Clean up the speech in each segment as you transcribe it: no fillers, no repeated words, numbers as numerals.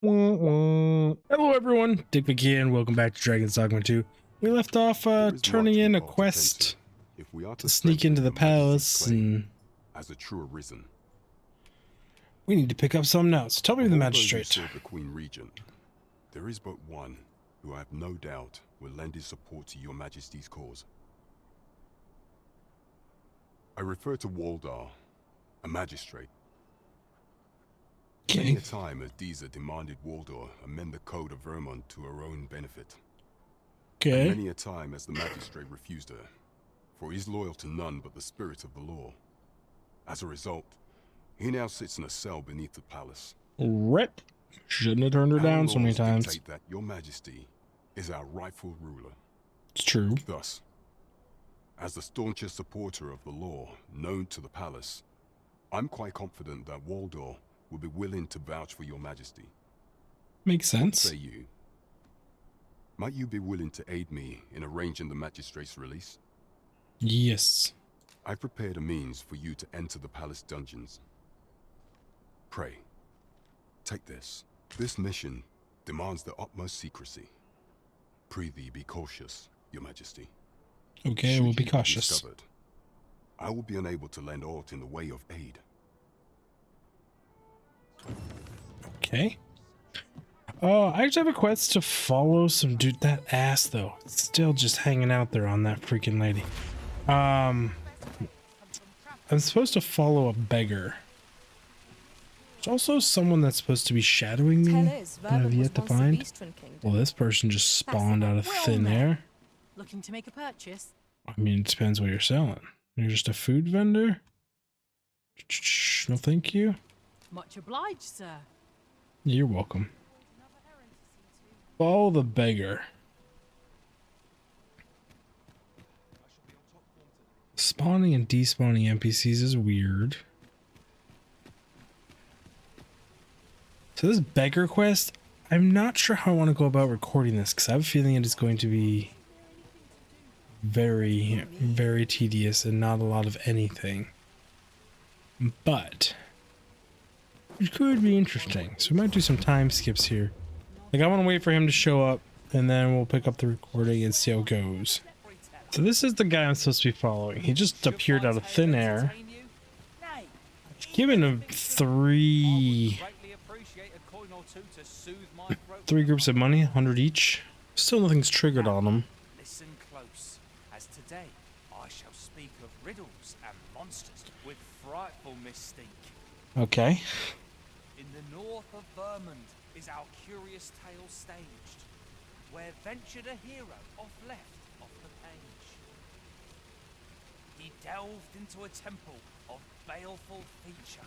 Hello everyone, Dick McKeon, welcome back to Dragons Dogma 2. We left off turning in a quest to sneak into the palace, and as a true arisen. We need to pick up some notes. Tell me the magistrate. The Queen Regent, there is but one who I have no doubt will lend his support to your Majesty's cause. I refer to Waldar, a magistrate. Many a time Adiza demanded Waldor amend the code of Vermont to her own benefit. And many a time has the magistrate refused her, for he is loyal to none but the spirit of the law. As a result, he now sits in a cell beneath the palace. Rip. Shouldn't have turned her down so many times. Dictate that your Majesty is our rightful ruler. It's true. Thus, as the staunchest supporter of the law known to the palace, I'm quite confident that Waldor will be willing to vouch for your Majesty. Makes sense. What say you? Might you be willing to aid me in arranging the magistrate's release? Yes. I've prepared a means for you to enter the palace dungeons. Pray, take this. This mission demands the utmost secrecy. Prithee be cautious, your Majesty. Okay, we'll be cautious. I will be unable to lend aught in the way of aid. Okay. I just have a quest to follow some dude. That ass though, it's still just hanging out there on that freaking lady. I'm supposed to follow a beggar. There's also someone that's supposed to be shadowing me that I've yet to find. Well, this person just spawned out of thin air. Looking to make a purchase? I mean, it depends what you're selling. You're just a food vendor? No, thank you. Much obliged, sir. You're welcome. Follow the beggar. Spawning and despawning NPCs is weird. So this beggar quest, I'm not sure how I want to go about recording this because I have a feeling it is going to be very, very tedious and not a lot of anything. But it could be interesting. So we might do some time skips here. Like I want to wait for him to show up and then we'll pick up the recording and see how it goes. So this is the guy I'm supposed to be following. He just appeared out of thin air. I've given him three groups of money, 100 each. Still nothing's triggered on them. Listen close, as today I shall speak of riddles and monsters with frightful mystique. Okay. In the north of Vermont is our curious tale staged, where ventured a hero off left off the page. He delved into a temple of baleful feature,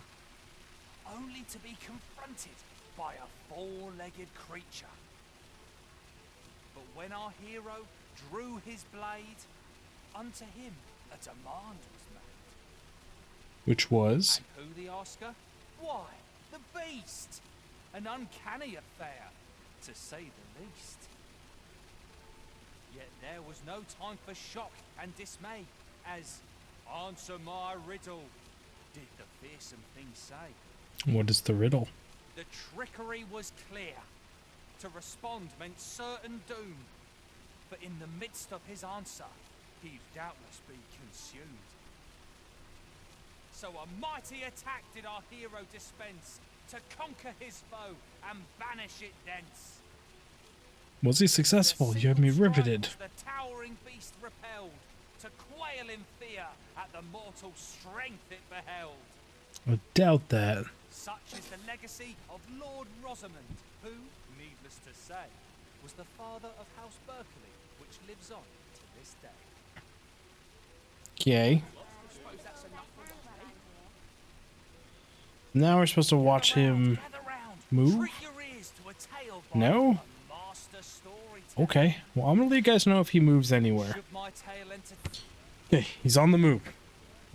only to be confronted by a four-legged creature. But when our hero drew his blade, unto him a demand was made. Which was? And who the asker? Why, the beast! An uncanny affair, to say the least. Yet there was no time for shock and dismay, as, answer my riddle, did the fearsome thing say. What is the riddle? The trickery was clear. To respond meant certain doom. For in the midst of his answer, he'd doubtless be consumed. So a mighty attack did our hero dispense, to conquer his foe and banish it thence. Was he successful? You have me riveted. The towering beast repelled, to quail in fear at the mortal strength it beheld. I doubt that. Such is the legacy of Lord Rosamond, who, needless to say, was the father of House Berkeley, which lives on to this day. Okay. Now we're supposed to watch him move? No? Okay. Well, I'm gonna let you guys know if he moves anywhere. Okay, he's on the move.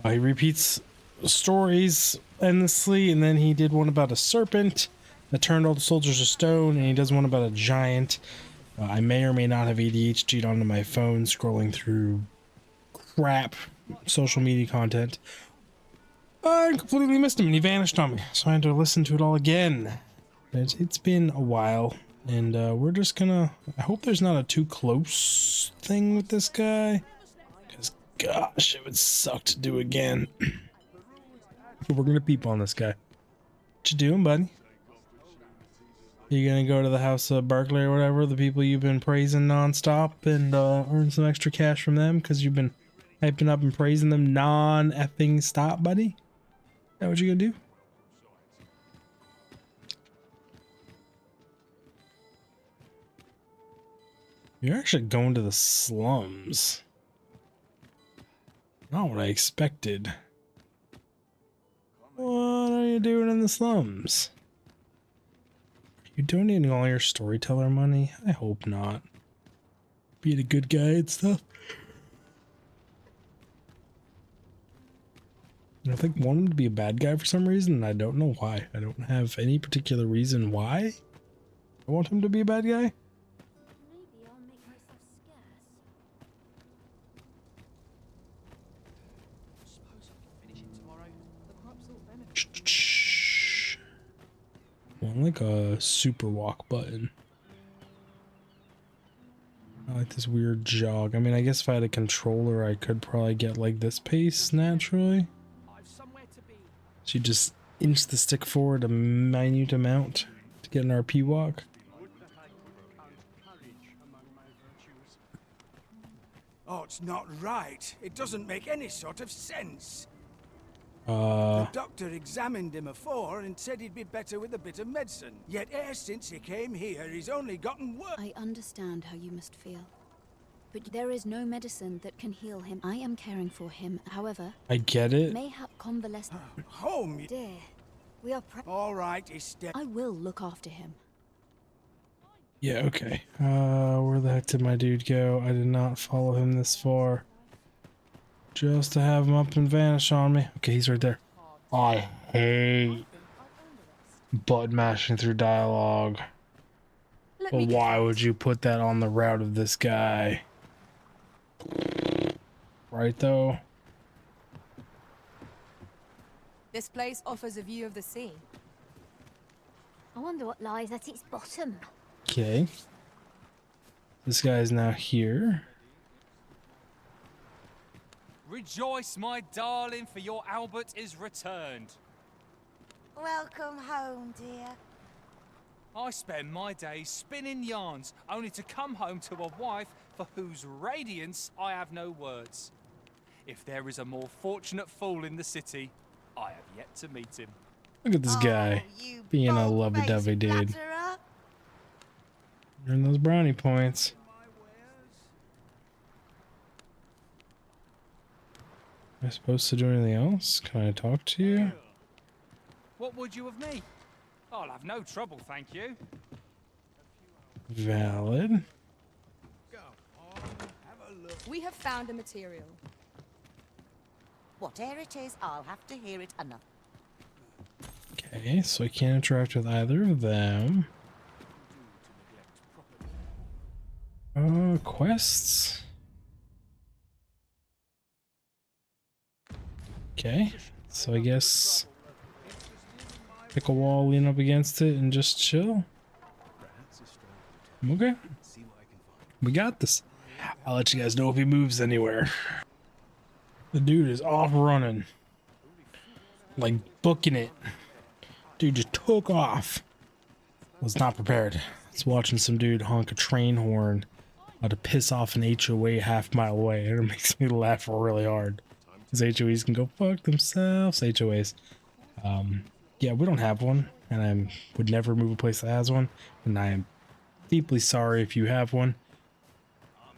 He repeats stories endlessly, and then he did one about a serpent that turned all the soldiers to stone, and he does one about a giant. I may or may not have ADHD'd onto my phone scrolling through crap social media content. I completely missed him and he vanished on me, so I had to listen to it all again. It's been a while, and we're just gonna... I hope there's not a too close thing with this guy, because gosh, it would suck to do again. But we're gonna peep on this guy. What you doing, buddy? You gonna go to the house of Barkley or whatever, the people you've been praising nonstop, and earn some extra cash from them because you've been hyping up and praising them non-effing stop, buddy? Is that what you gonna do? You're actually going to the slums. Not what I expected. What are you doing in the slums? Are you donating all your storyteller money? I hope not. Being a good guy and stuff. I think I want him to be a bad guy for some reason, and I don't know why. I don't have any particular reason why I want him to be a bad guy. Maybe I'll make myself scarce. Suppose I can finish it tomorrow. The crops will benefit. Shh. Want like a super walk button. I like this weird jog. I mean, I guess if I had a controller, I could probably get like this pace naturally. I've somewhere to be. So you just inch the stick forward a minute amount to get an RP walk. Oh, it's not right. It doesn't make any sort of sense. The doctor examined him afore and said he'd be better with a bit of medicine. Yet ever since he came here, he's only gotten worse. I understand how you must feel. But there is no medicine that can heal him. I am caring for him. However, I get it. mayhap convalescent. Home, Dear, we are all right, he's dead. I will look after him. Yeah, okay. Where the heck did my dude go? I did not follow him this far. Just to have him up and vanish on me. Okay, he's right there. I hate button mashing through dialogue. But why would you put that on the route of this guy? Right, though? This place offers a view of the sea. I wonder what lies at its bottom. Okay. This guy is now here. Rejoice, my darling, for your Albert is returned. Welcome home, dear. I spend my days spinning yarns, only to come home to a wife for whose radiance I have no words. If there is a more fortunate fool in the city, I have yet to meet him. Look at this guy you being a bold-faced lovey-dovey dude. flatterer. Earn those brownie points. Am I supposed to do anything else? Can I talk to you? What would you of me? I'll have no trouble, thank you. Valid. We have found a material. Whatever it is, I'll have to hear it enough. Okay, so I can't interact with either of them. Quests. Okay, so I guess pick a wall, lean up against it, and just chill. Okay, we got this. I'll let you guys know if he moves anywhere. The dude is off running, like booking it. Dude just took off. Was not prepared. It's watching some dude honk a train horn to piss off an HOA half mile away, and it makes me laugh really hard. Because HOAs can go fuck themselves. HOAs. Yeah, we don't have one, and I would never move a place that has one, and I am deeply sorry if you have one.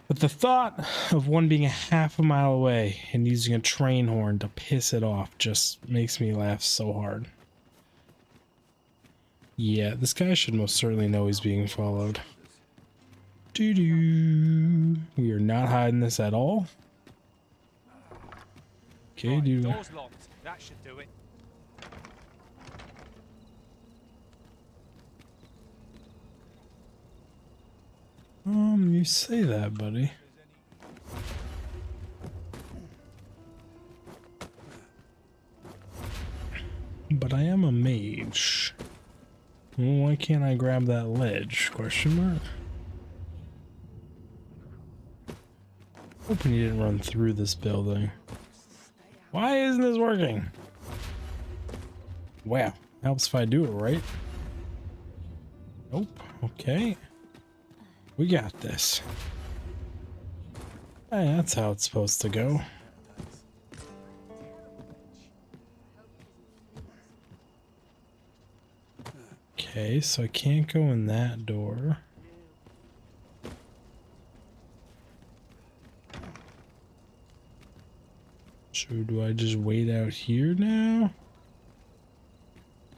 But the thought of one being a half a mile away and using a train horn to piss it off just makes me laugh so hard. Yeah, this guy should most certainly know he's being followed. Doo-doo. We are not hiding this at all. Okay, Right, dude. door's locked. That should do it. You say that, buddy. But I am a mage. Well, why can't I grab that ledge? Question mark. Hoping you didn't run through this building. Why isn't this working? Wow, helps if I do it right. Nope. Okay. We got this. Hey, that's how it's supposed to go. Okay, so I can't go in that door. So do I just wait out here now?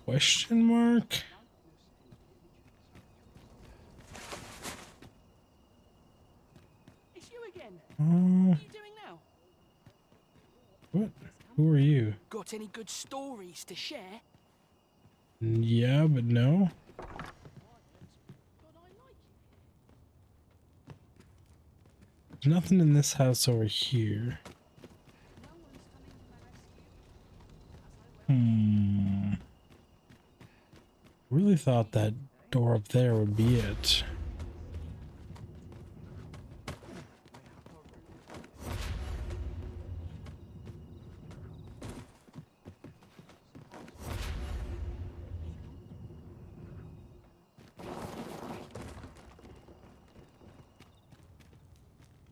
Question mark? It's you again. What are you doing now? What? Who are you? Got any good stories to share? Yeah, but no. There's nothing in this house over here. Really thought that door up there would be it.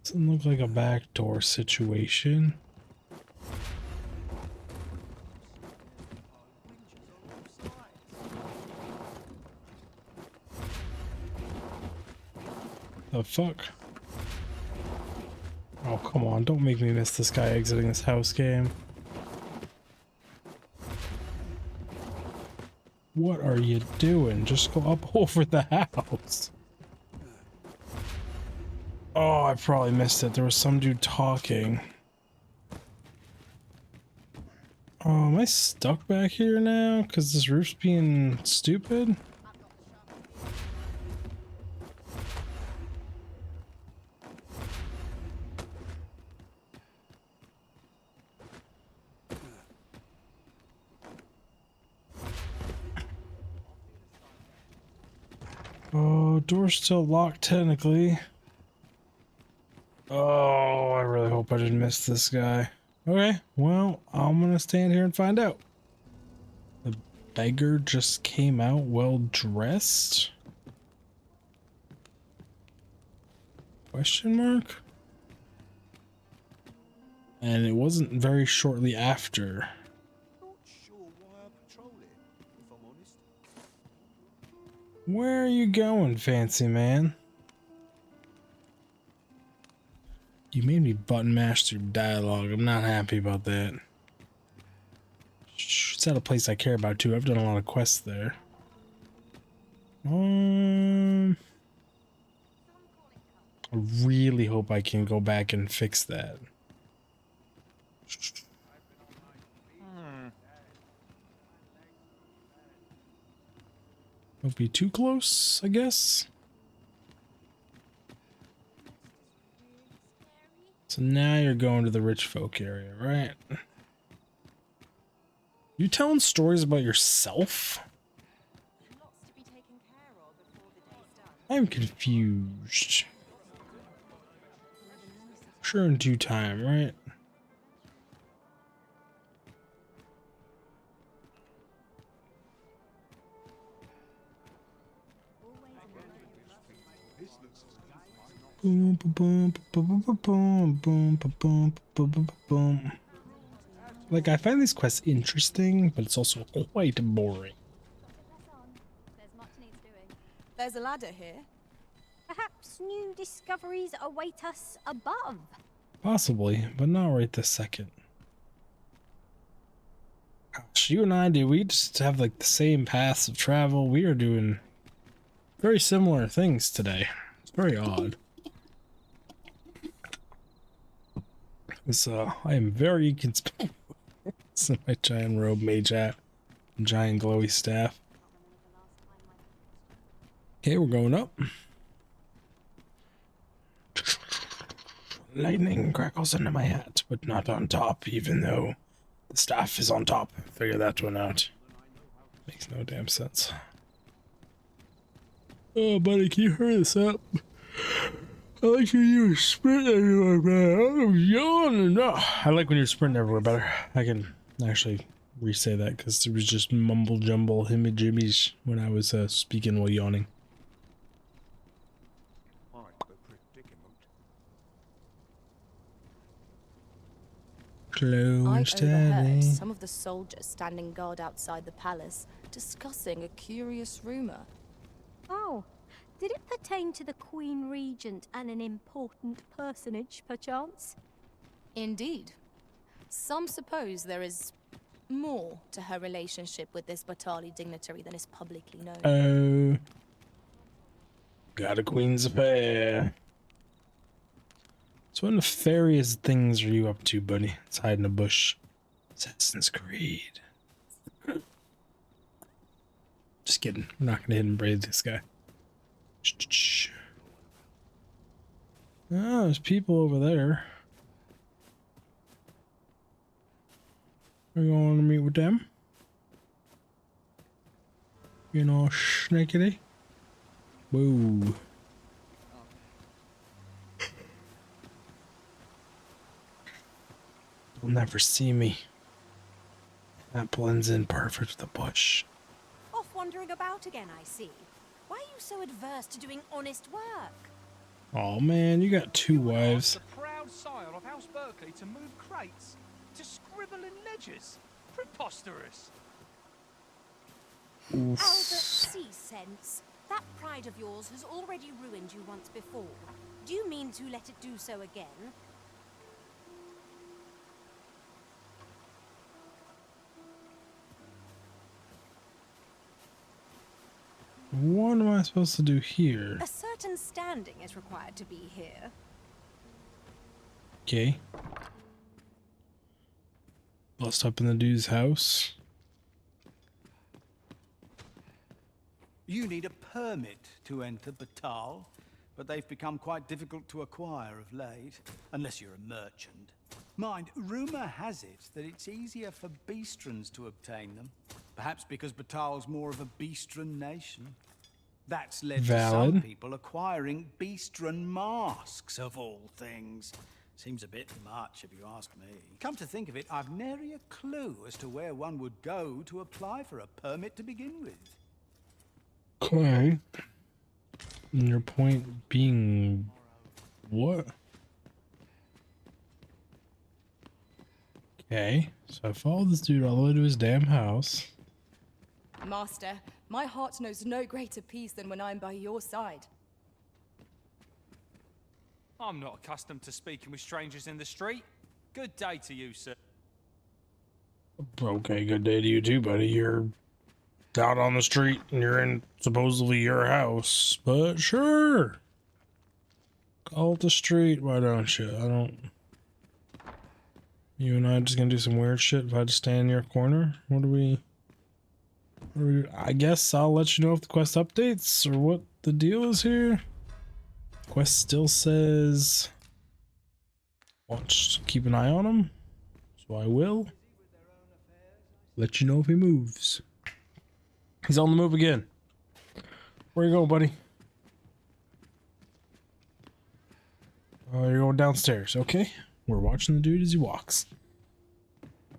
Doesn't look like a back door situation. The fuck? Oh, come on, don't make me miss this guy exiting this house game. What are you doing? Just go up over the house. Oh, I probably missed it. There was some dude talking. Oh, am I stuck back here now? Because this roof's being stupid? Oh, door's still locked technically. Oh, I really hope I didn't miss this guy. Okay, well, I'm gonna stand here and find out. The beggar just came out well dressed? Question mark? And it wasn't very shortly after. Not sure why I patrol it, if I'm honest. Where are you going, fancy man? You made me button mash through dialogue. I'm not happy about that. It's at a place I care about too. I've done a lot of quests there. I really hope I can go back and fix that. Don't be too close, I guess. So now you're going to the rich folk area, right? You telling stories about yourself? I'm confused. Sure, in due time, right? Boom, boom, boom, boom, boom, boom, boom, boom, boom, boom. Like, I find these quests interesting, but it's also quite boring. There's a ladder here. Perhaps new discoveries await us above. Possibly, but not right this second. Gosh, you and I, do we just have like the same paths of travel? We are doing very similar things today. It's very odd. I am very inconspicuous in my giant robe, mage hat, and giant glowy staff. Okay, we're going up. Lightning crackles into my hat, but not on top, even though the staff is on top. Figure that one out. Makes no damn sense. Oh, buddy, can you hurry this up? I like when you sprint everywhere, man. I'm yawning. I like when you're sprinting everywhere better. I can actually re-say that because it was just mumble jumble himmy-jimmies when I was speaking while yawning. I overheard some of the soldiers standing guard outside the palace discussing a curious rumor. Oh, did it pertain to the Queen Regent and an important personage, perchance? Indeed. Some suppose there is more to her relationship with this Batali dignitary than is publicly known. Got a queen's affair. So what nefarious things are you up to, buddy? Let's hide in a bush. Assassin's Creed. Just kidding. We're not gonna hidden braid this guy. Oh, there's people over there. We're going to meet with them. You know, snakety. Whoa. They'll never see me. That blends in perfect with the bush. Off wandering about again, I see. Why are you so adverse to doing honest work? Oh man, you got two wives. The proud sire of House Berkeley to move crates, to scribble in ledgers. Preposterous. Albert, see sense. That pride of yours has already ruined you once before. Do you mean to let it do so again? What am I supposed to do here? A certain standing is required to be here. Okay. Bust up in the dude's house. You need a permit to enter Batal, but they've become quite difficult to acquire of late, unless you're a merchant. Mind, rumor has it that it's easier for Beastrons to obtain them, perhaps because Batal's more of a Beastron nation. That's led to some people acquiring Beastron masks, of all things. Seems a bit much, if you ask me. Come to think of it, I've nary a clue as to where one would go to apply for a permit to begin with. Okay. And your point being what? Okay, so I followed this dude all the way to his damn house. Master, my heart knows no greater peace than when I'm by your side. I'm not accustomed to speaking with strangers in the street. Good day to you, sir. Okay, good day to you too, buddy. You're out on the street and you're in supposedly your house, but sure. Call it the street, why don't you? You and I just gonna do some weird shit if I just stand in your corner? What do we I guess I'll let you know if the quest updates or what the deal is here. Quest still says watch, keep an eye on him, so I will let you know if he moves. He's on the move again. Where you going, buddy? Oh, you're going downstairs. Okay. We're watching the dude as he walks.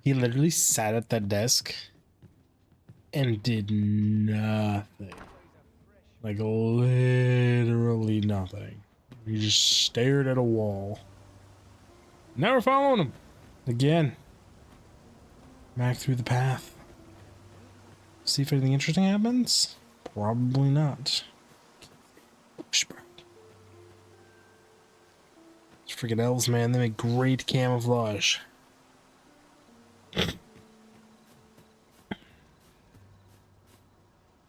He literally sat at that desk and did nothing. Like literally nothing. He just stared at a wall. Never following him. Again. Back through the path. See if anything interesting happens? Probably not. These freaking elves, man, they make great camouflage.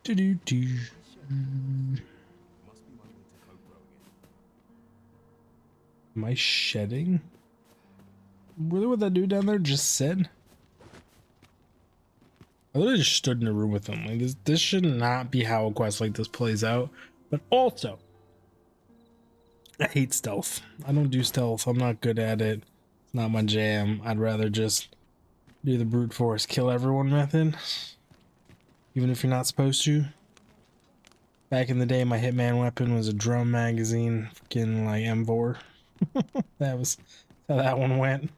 Do-do-do. Am I shedding? Really what that dude down there just said? I literally just stood in a room with him. Like this should not be how a quest like this plays out. But also, I hate stealth. I don't do stealth. I'm not good at it. It's not my jam. I'd rather just do the brute force kill everyone method. Even if you're not supposed to. Back in the day, my Hitman weapon was a drum magazine, freaking like M4. That was how that one went.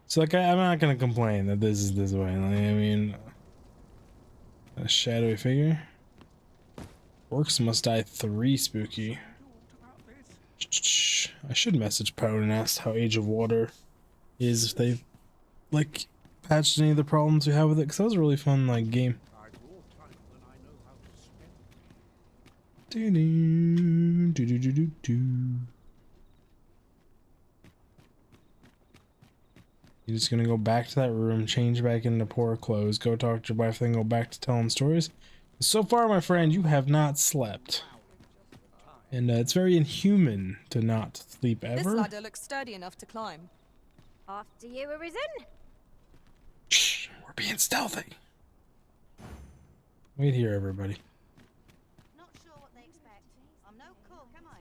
So like, I'm not gonna complain that this is this way. Like, I mean, a shadowy figure. Orcs must die 3 spooky. I should message Pound and ask how Age of Water is, if they've like patched any of the problems we have with it, because that was a really fun like game. Do do do do do do. You're just gonna go back to that room, change back into poor clothes, go talk to your wife, then go back to telling stories. So far, my friend, you have not slept. And it's very inhuman to not sleep ever. This ladder looks sturdy enough to climb. After you, Arisen. Shh, we're being stealthy. Wait here, everybody. Not sure what they expect. I'm no cook, am I?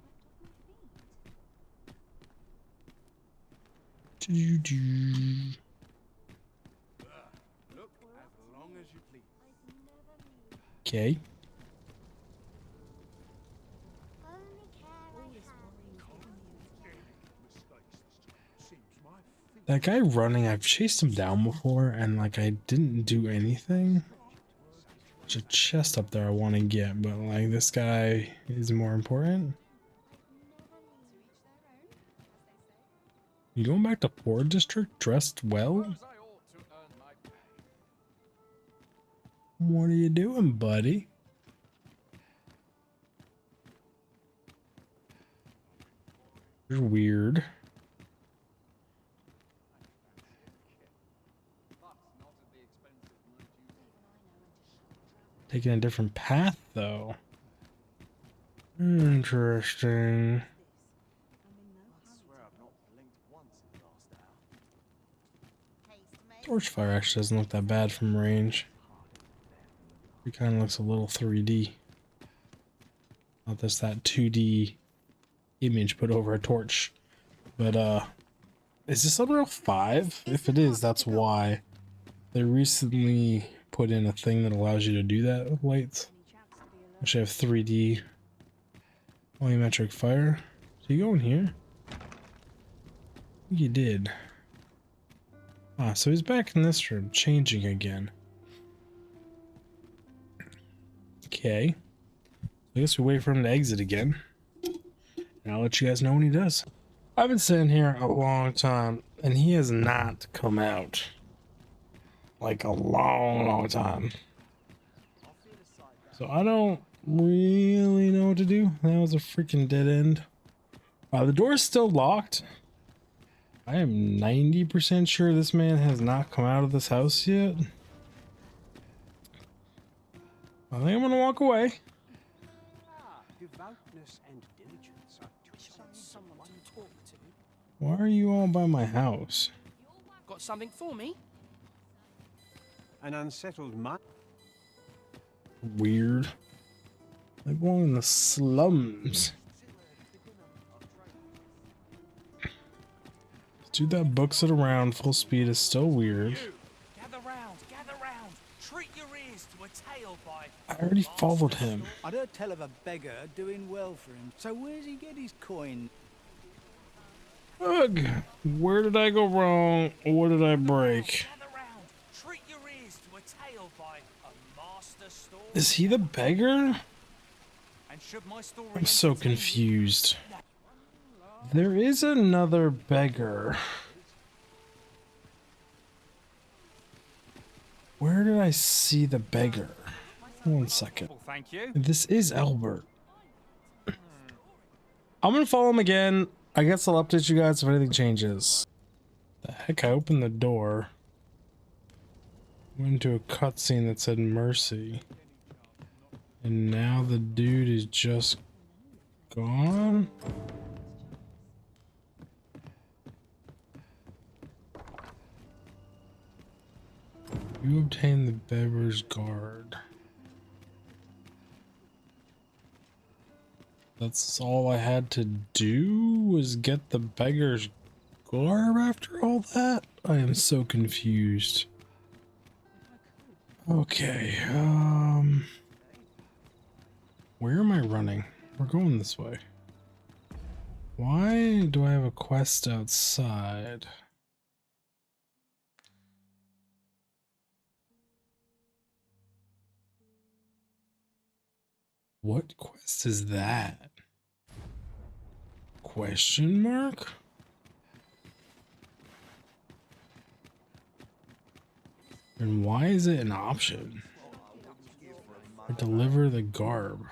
Look as long as you please. Okay. That guy running, I've chased him down before and like I didn't do anything. There's a chest up there I want to get, but like this guy is more important. You going back to Poor District dressed well? What are you doing, buddy? You're weird. Taking a different path, though. Interesting. Torchfire actually doesn't look that bad from range. It kind of looks a little 3D. Not just that 2D image put over a torch. But, is this Unreal 5? If it is, that's why. They recently put in a thing that allows you to do that with lights. Actually, I have 3D volumetric fire. So you go in here? I think you did. Ah, so he's back in this room, changing again. Okay. I guess we wait for him to exit again. And I'll let you guys know when he does. I've been sitting here a long time, and he has not come out. Like a long time. So I don't really know what to do. That was a freaking dead end. The door's still locked. I am 90% sure this man has not come out of this house yet. I think I'm gonna walk away. Devoutness and diligence are someone to talk to. Why are you all by my house? Got something for me? An unsettled mind. Weird. I belong in the slums. Dude, that books it around full speed is still weird. Gather round, treat your ears to a tale by... I already followed him. I'd heard tell of a beggar doing well for him. So where's he get his coin? Ugh. Where did I go wrong? What did I break? Treat your ears to a tale by a master story. Is he the beggar? And should my story I'm so confused. There is another beggar. Where did I see the beggar? 1 second. Thank you. This is Albert. I'm gonna follow him again. I guess I'll update you guys if anything changes. The heck, I opened the door. Went into a cutscene that said mercy. And now the dude is just gone? You obtained the beggar's guard. That's all I had to do was get the beggar's garb after all that? I am so confused. Okay, Where am I running? We're going this way. Why do I have a quest outside? What quest is that? Question mark? And why is it an option? Or deliver the garb.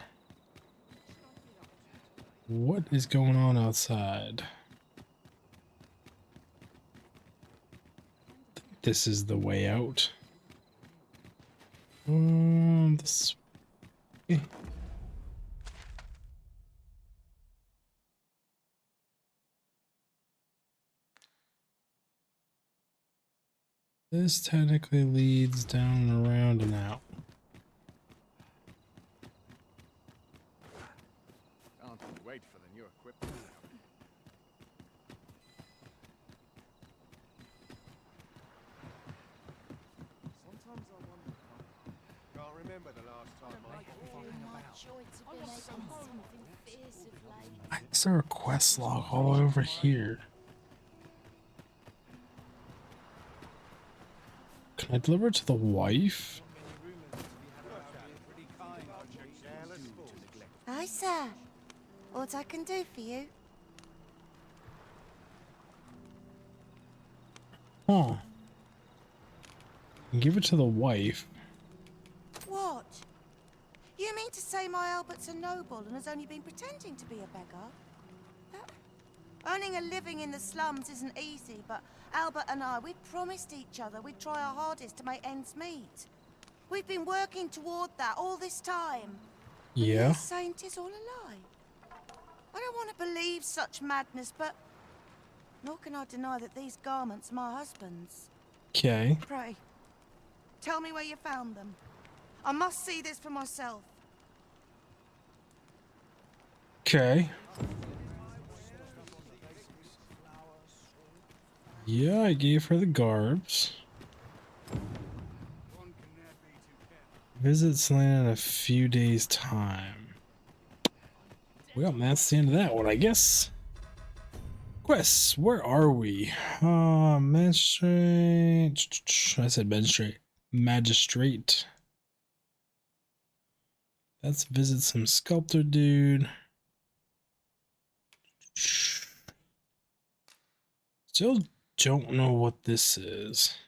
What is going on outside? This is the way out. This way. This technically leads down and around and out. Can't wait for the new equipment. Sometimes I wonder. Can't remember the last time Why is there a quest log all the way over here? Can I deliver it to the wife? Hi, sir. What I can do for you? Huh. Give it to the wife. What? You mean to say my Albert's a noble and has only been pretending to be a beggar? Earning a living in the slums isn't easy, but Albert and I, we promised each other we'd try our hardest to make ends meet. We've been working toward that all this time. Yeah. You're saying 'tis all a lie. I don't want to believe such madness, but nor can I deny that these garments are my husband's. Okay. Pray, tell me where you found them. I must see this for myself. Okay. Yeah, I gave her the garbs. Visit Selena in a few days' time. Well, that's the end of that one, I guess. Quests, where are we? Magistrate. I said magistrate. Magistrate. Let's visit some sculptor dude. Still don't know what this is.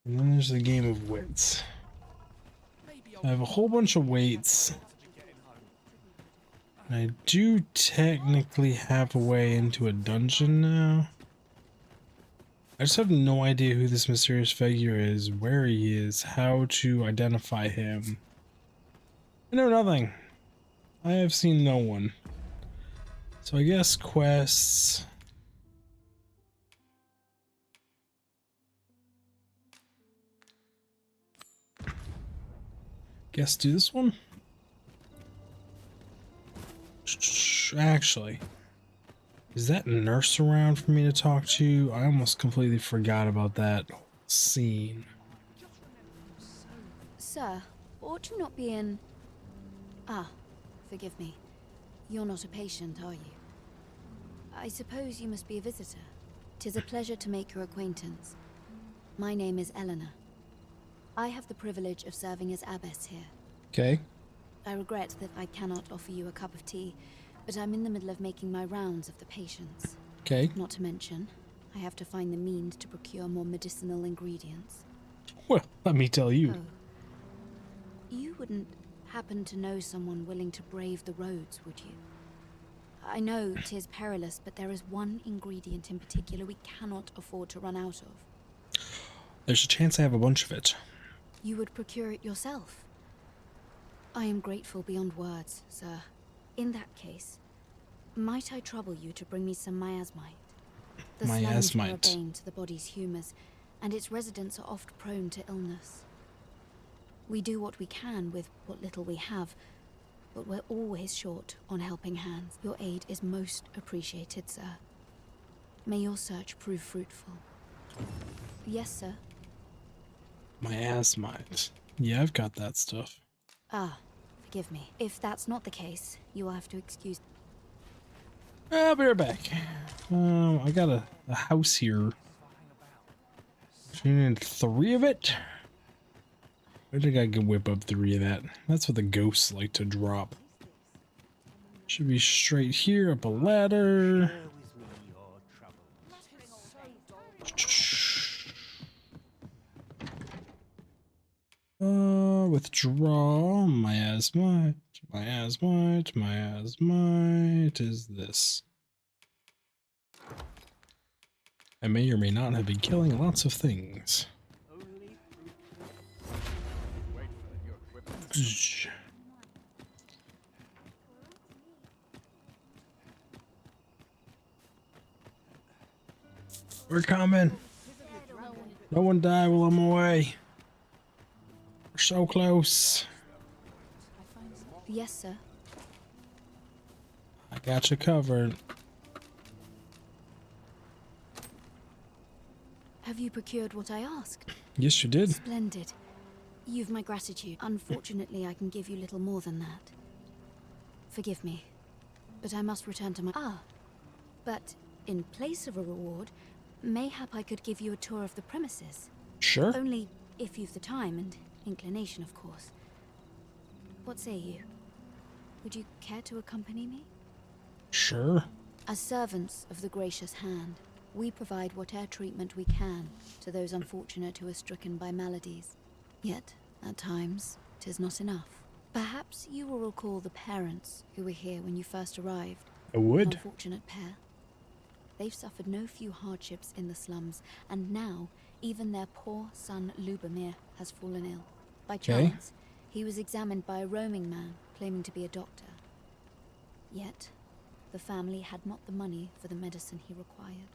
And then there's the game of wits. I have a whole bunch of weights. And I do technically have a way into a dungeon now. I just have no idea who this mysterious figure is, where he is, how to identify him. I know nothing. I have seen no one. So I guess quests. Guess do this one? Actually, is that nurse around for me to talk to? I almost completely forgot about that scene. Sir, ought you not be in... Ah, forgive me. You're not a patient, are you? I suppose you must be a visitor. 'Tis a pleasure to make your acquaintance. My name is Eleanor. I have the privilege of serving as abbess here. Okay. I regret that I cannot offer you a cup of tea, but I'm in the middle of making my rounds of the patients. Okay. Not to mention, I have to find the means to procure more medicinal ingredients. Well, let me tell you. Oh. You wouldn't happen to know someone willing to brave the roads, would you? I know 'tis perilous, but there is one ingredient in particular we cannot afford to run out of. There's a chance I have a bunch of it. You would procure it yourself? I am grateful beyond words, sir. In that case, might I trouble you to bring me some miasmite? The slums are a bane to the body's humours, and its residents are oft prone to illness. We do what we can with what little we have, but we're always short on helping hands. Your aid is most appreciated, sir. May your search prove fruitful. Yes, sir. Miasmite. Yeah, I've got that stuff. Ah, forgive me. If that's not the case, you will have to excuse... I'll be right back. I got a house here. You need 3 of it? I think I can whip up 3 of that. That's what the ghosts like to drop. Should be straight here, up a ladder. Withdraw. Miasmite. Miasmite is this. I may or may not have been killing lots of things. We're coming. No one die while I'm away. We're so close. Yes, sir. I got you covered. Have you procured what I asked? Yes, you did. Splendid. You've my gratitude. Unfortunately, I can give you little more than that. Forgive me, but I must return to my... Ah, but in place of a reward, mayhap I could give you a tour of the premises. Sure. Only if you've the time and inclination, of course. What say you? Would you care to accompany me? Sure. As servants of the gracious hand, we provide whatever treatment we can to those unfortunate who are stricken by maladies. Yet, at times, 'tis not enough. Perhaps you will recall the parents who were here when you first arrived. I would. An unfortunate pair. They've suffered no few hardships in the slums, and now even their poor son Lubomir has fallen ill. By chance, he was examined by a roaming man claiming to be a doctor. Yet, the family had not the money for the medicine he required.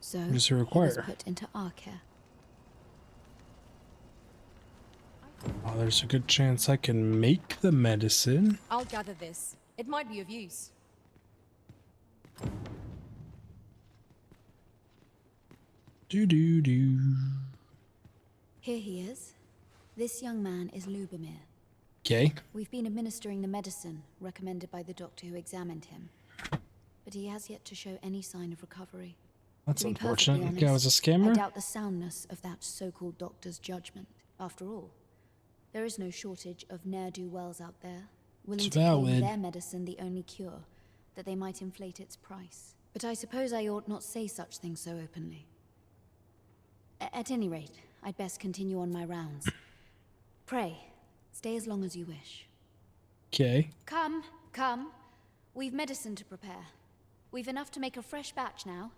So, what does he he require? was put into our care. Oh, there's a good chance I can make the medicine. I'll gather this. It might be of use. Do. Here he is. This young man is Lubomir. Okay. We've been administering the medicine recommended by the doctor who examined him, but he has yet to show any sign of recovery. That's To be unfortunate. perfectly The guy was a honest, scammer? I doubt the soundness of that so-called doctor's judgment. After all, there is no shortage of ne'er-do-wells out there, willing It's to claim valid. their medicine the only cure, that they might inflate its price. But I suppose I ought not say such things so openly. At any rate, I'd best continue on my rounds. Pray, stay as long as you wish. Okay. Come, come. We've medicine to prepare. We've enough to make a fresh batch now,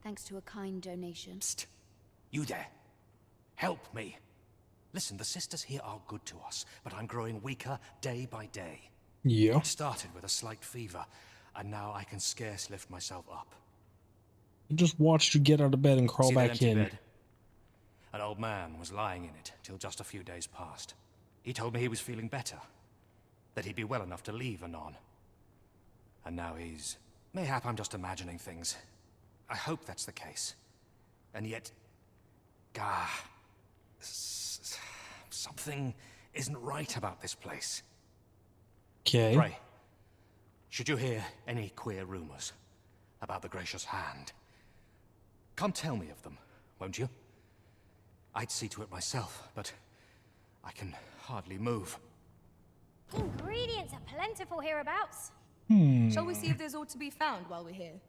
thanks to a kind donation. Psst. You there. Help me. Listen, the sisters here are good to us, but I'm growing weaker day by day. Yeah. It started with a slight fever, and now I can scarce lift myself up. I just watched you get out of bed and crawl See that back empty in. bed? An old man was lying in it till just a few days past. He told me he was feeling better, that he'd be well enough to leave anon. And now he's... Mayhap I'm just imagining things. I hope that's the case. And yet... something isn't right about this place. Okay. Pray, should you hear any queer rumors about the Gracious Hand, come tell me of them, won't you? I'd see to it myself, but I can hardly move. Ingredients are plentiful hereabouts. Shall we see if there's aught to be found while we're here?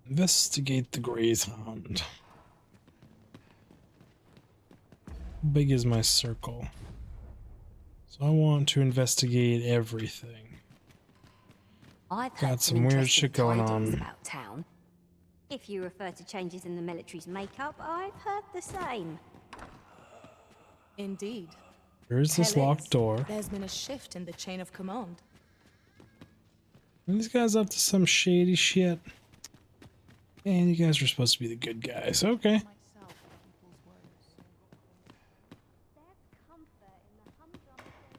Investigate the Gray's Hand. How big is my circle? So I want to investigate everything. I've Got heard some weird interesting shit going tidings on. about town. If you refer to changes in the military's makeup, I've heard the same. Indeed. Where's this Hell locked is. door? There's been a shift in the chain of command. Are these guys up to some shady shit? And you guys are supposed to be the good guys. Okay.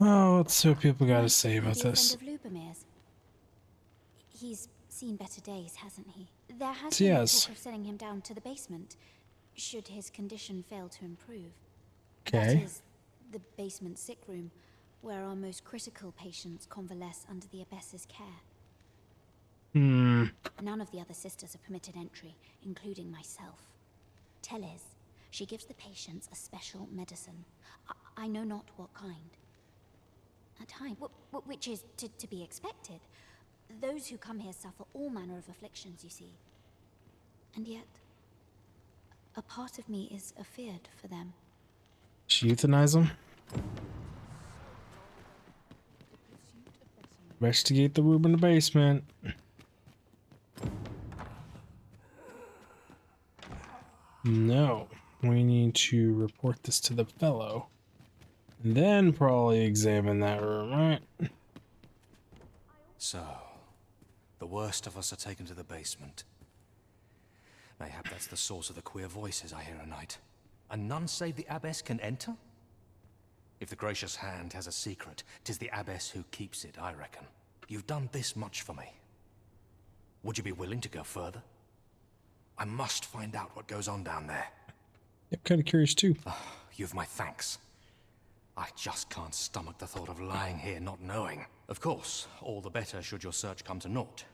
Oh, let's see what people got to say about Be a this. friend of Lubomir's. He's seen better days, hasn't he? There has Yes. been talk of sending him down to the basement, should his condition fail to improve. Okay. That is the basement sick room, where our most critical patients convalesce under the abbess's care. None of the other sisters are permitted entry, including myself. Teles, she gives the patients a special medicine. I know not what kind. At times, which is to be expected. Those who come here suffer all manner of afflictions, you see. And yet, a part of me is afeared for them. She euthanize them? Investigate the room in the basement. No. We need to report this to the fellow. And then probably examine that room, right? So, the worst of us are taken to the basement. Mayhap that's the source of the queer voices I hear at night. And none save the abbess can enter? If the gracious hand has a secret, 'tis the abbess who keeps it, I reckon. You've done this much for me. Would you be willing to go further? I must find out what goes on down there. I'm kind of curious too. You've my thanks. I just can't stomach the thought of lying here not knowing. Of course, all the better should your search come to naught.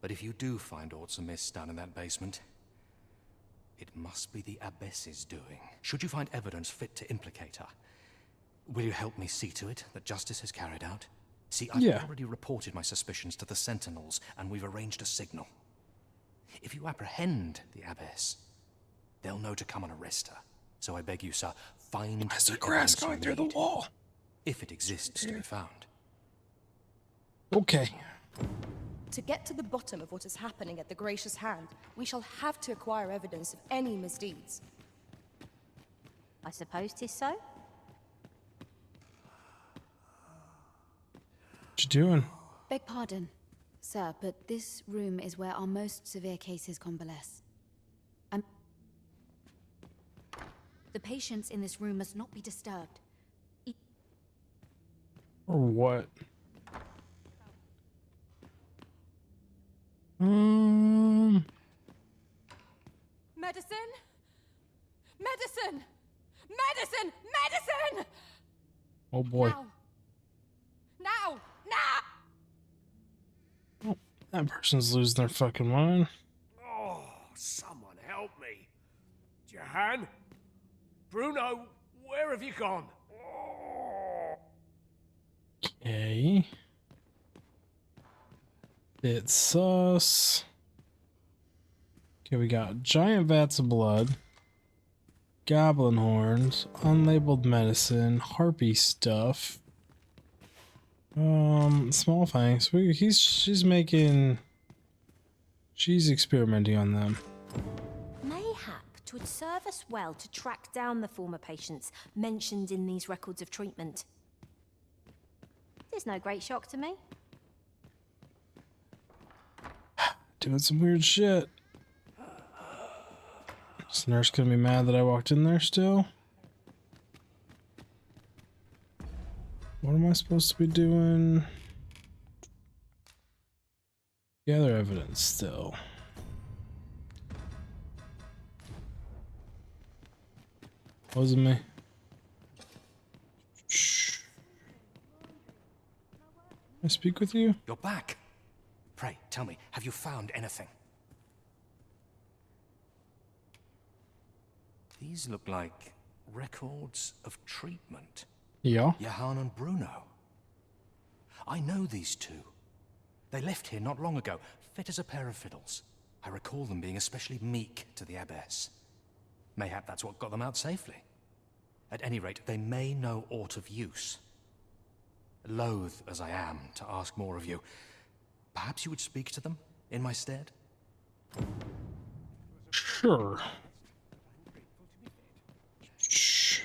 But if you do find aught amiss down in that basement, it must be the abbess's doing. Should you find evidence fit to implicate her, will you help me see to it that justice is carried out? See, I've already reported my suspicions to the sentinels, and we've arranged a signal. If you apprehend the abbess, they'll know to come and arrest her. So I beg you, sir, find the grass going through the wall. If it exists to be found. Okay. To get to the bottom of what is happening at the Gracious Hand, we shall have to acquire evidence of any misdeeds. I suppose 'tis so. What you doing? Beg pardon, sir, but this room is where our most severe cases convalesce. The patients in this room must not be disturbed. Or what? Medicine! Medicine! Medicine! Medicine! Oh boy. Now! Now! Oh, that person's losing their fucking mind. Oh, someone help me. Jahan? Bruno, where have you gone? Okay. It's sus. Okay, we got giant vats of blood, goblin horns, unlabeled medicine, harpy stuff. Small fangs. She's experimenting on them. Mayhap 'twould serve us well to track down the former patients mentioned in these records of treatment. There's no great shock to me. Doing some weird shit. Is the nurse gonna be mad that I walked in there still? What am I supposed to be doing? Gather evidence still. Wasn't me. Shh. Can I speak with you? You're back. Pray, tell me, have you found anything? These look like records of treatment. Yeah. Jahan and Bruno. I know these two. They left here not long ago, fit as a pair of fiddles. I recall them being especially meek to the abbess. Mayhap that's what got them out safely. At any rate, they may know aught of use. Loath as I am to ask more of you, perhaps you would speak to them in my stead? Sure. Shh.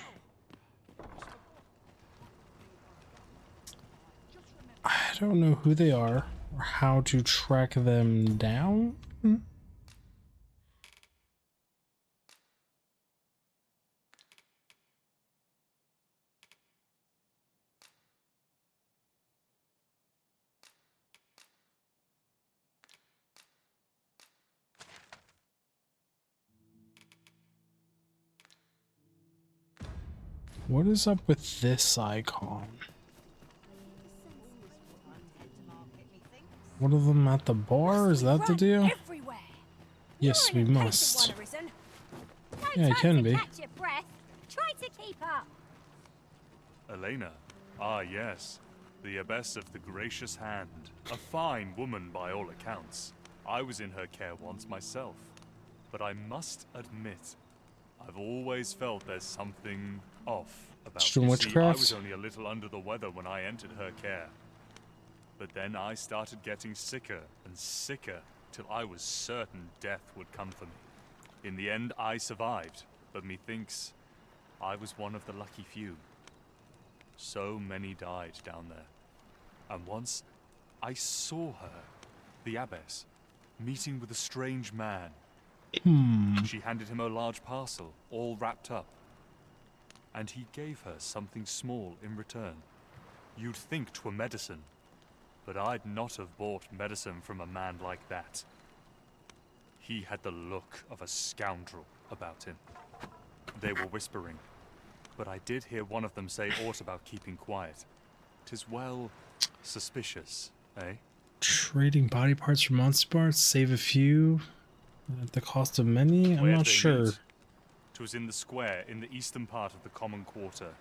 I don't know who they are or how to track them down. What is up with this icon? One of them at the bar? Is that the deal? Yes, we must. Yeah, it can be. Try to keep up. Elena. Ah, yes. The abbess of the Gracious Hand. A fine woman by all accounts. I was in her care once myself. But I must admit, I've always felt there's something off about Extreme you. See, I witchcraft? was only a little under the weather when I entered her care. But then I started getting sicker and sicker till I was certain death would come for me. In the end, I survived, but methinks I was one of the lucky few. So many died down there. And once, I saw her, the abbess, meeting with a strange man. She handed him a large parcel, all wrapped up. And he gave her something small in return. You'd think 'twere medicine, but I'd not have bought medicine from a man like that. He had the look of a scoundrel about him. They were whispering, but I did hear one of them say aught about keeping quiet. 'Tis well suspicious, eh? Trading body parts for monster parts, save a few at the cost of many? I'm Where'd not they sure. meet? 'Twas in the square in the eastern part of the common quarter,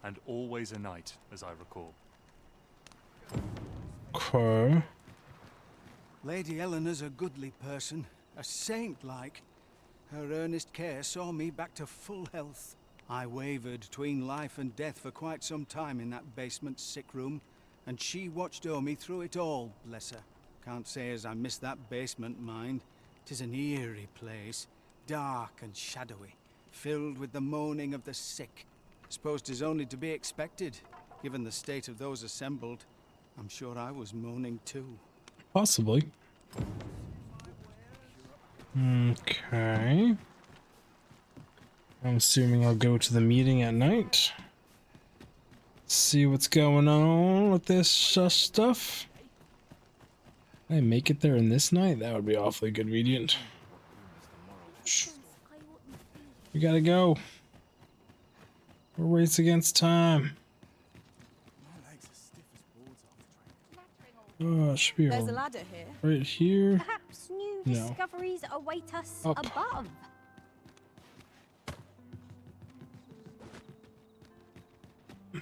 and always a night, as I recall. Okay. Lady Eleanor's a goodly person, a saint-like. Her earnest care saw me back to full health. I wavered between life and death for quite some time in that basement sick room, and she watched o'er me through it all, bless her. Can't say as I miss that basement, mind. 'Tis an eerie place, dark and shadowy, filled with the moaning of the sick. Suppose 'tis only to be expected, given the state of those assembled. I'm sure I was moaning too. Possibly. Okay. I'm assuming I'll go to the meeting at night. See what's going on with this stuff. Can I make it there in this night? That would be awfully convenient. We gotta go. We're race against time. Oh, it should be There's a ladder here. right here. Perhaps new No. discoveries await us Up. above.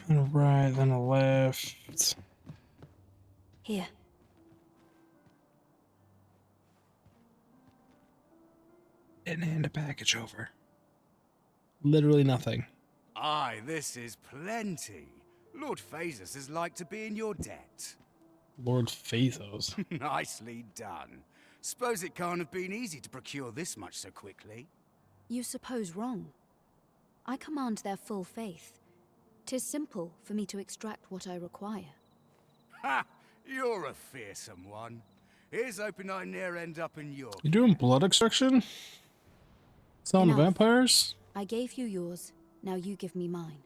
Then a right, then a left. Here. Didn't hand a package over. Literally nothing. Aye, this is plenty. Lord Phasus is like to be in your debt. Lord Phasos. Nicely done. Suppose it can't have been easy to procure this much so quickly. You suppose wrong. I command their full faith. 'Tis simple for me to extract what I require. Ha! You're a fearsome one. Here's hoping I ne'er end up in your... You doing blood extraction? Selling to Enough. vampires? I gave you yours, now you give me mine.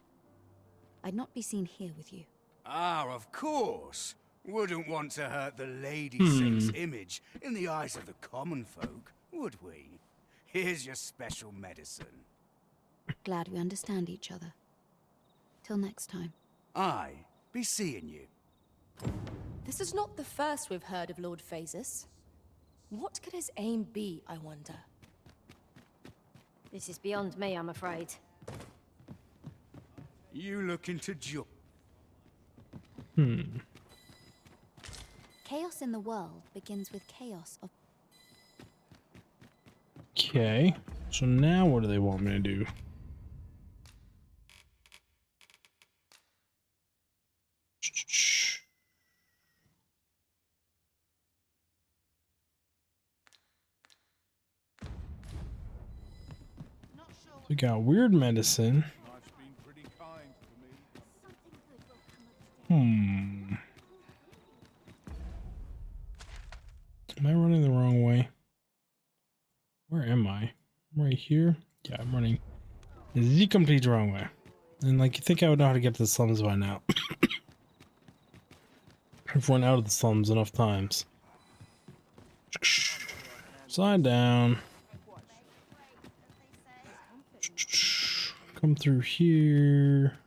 I'd not be seen here with you. Ah, of course. Wouldn't want to hurt the Lady Saint's image in the eyes of the common folk, would we? Here's your special medicine. Glad we understand each other. Till next time. Aye, be seeing you. This is not the first we've heard of Lord Phasus. What could his aim be, I wonder? This is beyond me, I'm afraid. You looking to jump? Chaos in the world begins with chaos of... Okay. So now what do they want me to do? We got weird medicine. Am I running the wrong way? Where am I? I'm right here? Yeah, I'm running the complete wrong way. And like, you think I would know how to get to the slums by now. I've run out of the slums enough times. Slide down. come through here.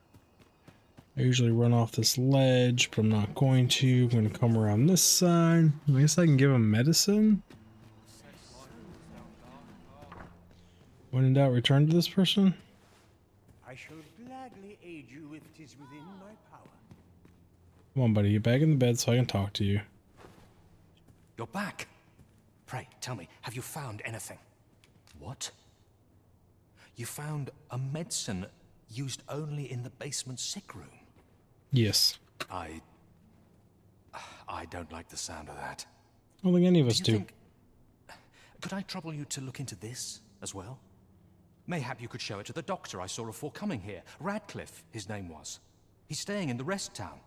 I usually run off this ledge, but I'm not going to. I'm going to come around this side. I guess I can give him medicine. When in doubt, return to this person. I shall gladly aid you if 'tis within my power. Come on, buddy, get back in the bed so I can talk to you. You're back. Pray, tell me, have you found anything? What? You found a medicine used only in the basement sick room? Yes. I don't like the sound of that. I don't think any of us do. Could I trouble you to look into this as well? Mayhap you could show it to the doctor I saw afore coming here. Radcliffe, his name was. He's staying in the rest town.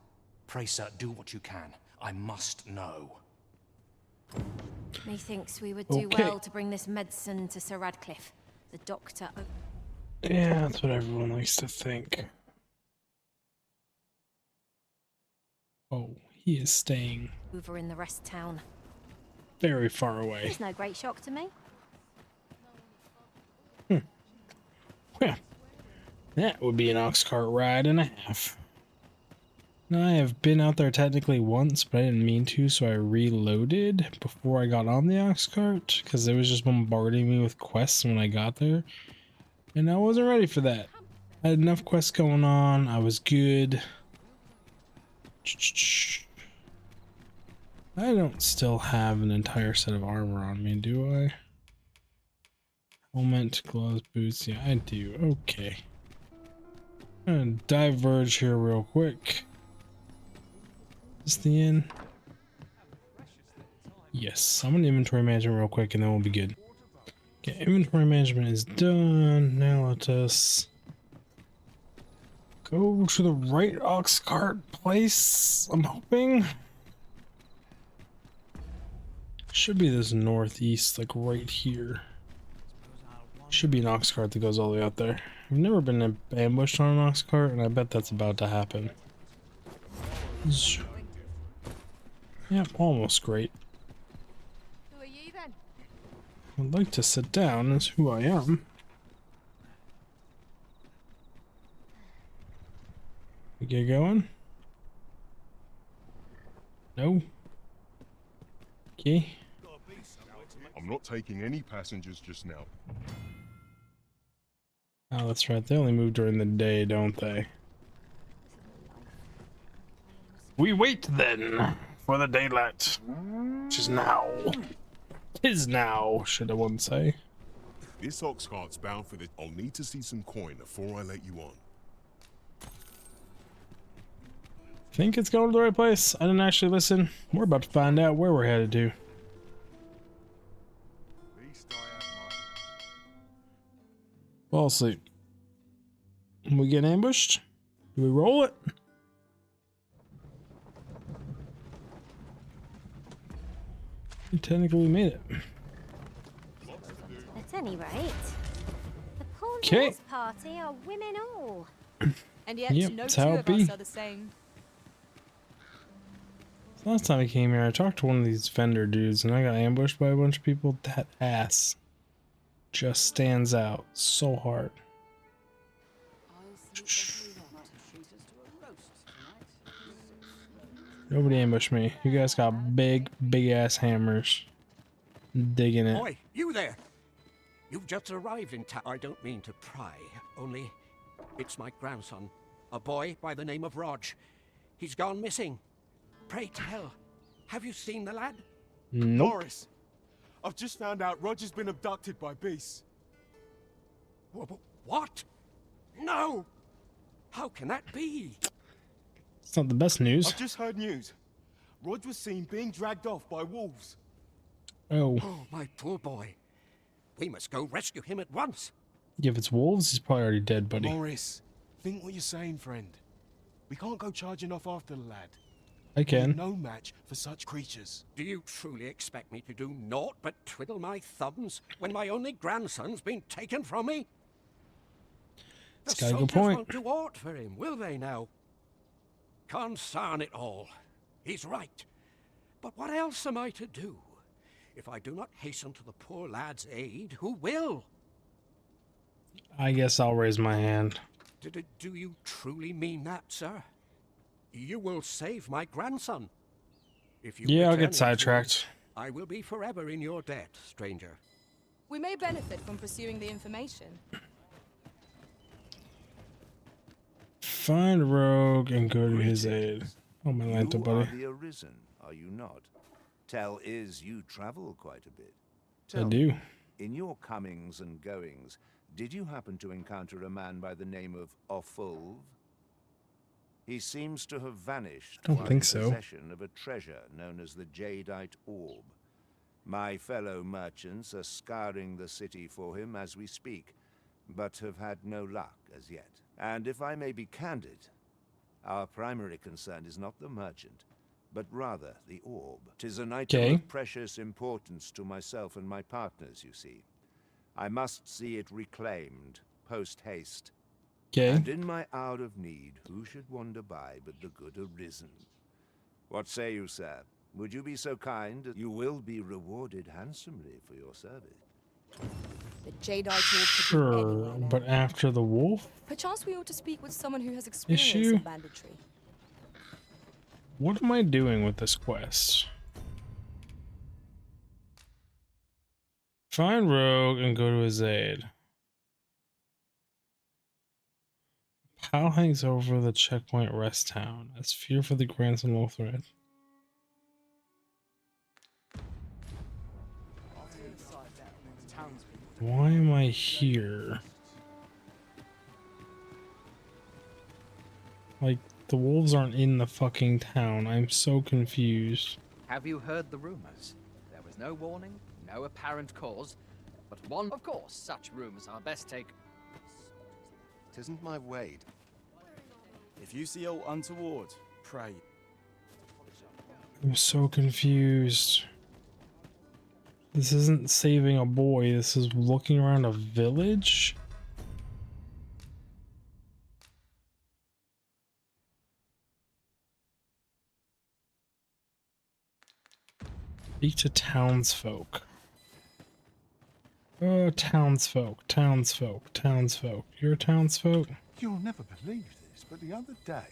Pray, sir, do what you can. I must know. Methinks we would do well to bring this medicine to Sir Radcliffe. The doctor... Yeah, that's what everyone likes to think. Oh, he is staying over in the rest town. Very far away. It's no great shock to me. Well, that would be an ox cart ride and a half. Now, I have been out there technically once, but I didn't mean to, so I reloaded before I got on the ox cart, because it was just bombarding me with quests when I got there. And I wasn't ready for that. I had enough quests going on, I was good. I don't still have an entire set of armor on me, do I? Helmet, gloves, boots, yeah, I do. Okay. I'm gonna diverge here real quick. Is this the end? Yes, I'm gonna inventory management real quick and then we'll be good. Okay, inventory management is done. Now let us go to the right ox cart place, I'm hoping. Should be this northeast, like right here. Should be an ox cart that goes all the way out there. I've never been ambushed on an ox cart, and I bet that's about to happen. Yep, almost great. Who are you then? I'd like to sit down as who I am. We get going? No? Okay. I'm not taking any passengers just now. Oh, that's right. They only move during the day, don't they? We wait then for the daylight, which is now. Tis now, should I want to say. This ox cart's bound for the... I'll need to see some coin before I let you on. Think it's going to the right place? I didn't actually listen. We're about to find out where we're headed to. Fall asleep. We get ambushed? Do we roll it? Technically we made it. At any rate, the poor Okay. Norse party are women all. And yet Yep, no that's two how of it be. us are the same. Last time I came here, I talked to one of these vendor dudes and I got ambushed by a bunch of people. That ass just stands out so hard. Nobody ambushed me. You guys got big ass hammers. Digging it. Boy, you there! You've just arrived in town. I don't mean to pry, only it's my grandson, a boy by the name of Rog. He's gone missing. Pray tell, have you seen the lad? Nope. Morris, I've just found out Roger's been abducted by beasts. What? No! How can that be? It's not the best news. I've just heard news. Rog was seen being dragged off by wolves. Oh. Oh, my poor boy. We must go rescue him at once. Yeah, if it's wolves, he's probably already dead, buddy. Morris, think what you're saying, friend. We can't go charging off after the lad. I can. We're no match for such creatures. Do you truly expect me to do naught but twiddle my thumbs when my only grandson's been taken from me? It's The got a good soldiers point. won't do aught for him, will they now? Concern it all. He's right. But what else am I to do? If I do not hasten to the poor lad's aid, who will? I guess I'll raise my hand. Do you truly mean that, sir? You will save my grandson. If you Yeah, I'll return get him to sidetracked. me, I will be forever in your debt, stranger. We may benefit from pursuing the information. Find Rogue and go to his aid. Oh, my Lanta, You buddy. are the Arisen, are you not? Tell is you travel quite a bit. I do. Me, in your comings and goings, did you happen to encounter a man by the name of Offulv? He seems to have vanished I don't while think in so. possession of a treasure known as the Jadeite Orb. My fellow merchants are scouring the city for him as we speak, but have had no luck as yet. And if I may be candid, our primary concern is not the merchant, but rather the orb. 'Tis an item of precious importance to myself and my partners, you see. I must see it reclaimed, post-haste. And in my hour of need, who should wander by but the good Arisen? What say you, sir? Would you be so kind? You will be rewarded handsomely for your service. The Jadeite Orb could be Sure, anywhere now. but after the wolf Perchance we ought to speak with someone who has experience issue? in banditry. What am I doing with this quest? Find Rogue and go to his aid. Pal hangs over the checkpoint rest town as fear for the grandson will threat. Why am I here? Like, the wolves aren't in the fucking town. I'm so confused. Have you heard the rumors? There was no warning, no apparent cause, but one, of course, such rumors are best taken. Tisn't my Wade. If you see aught untoward, pray. I'm so confused. This isn't saving a boy, this is looking around a village? Speak to townsfolk. Oh, townsfolk, townsfolk, townsfolk. You're a townsfolk? You'll never believe this, but the other day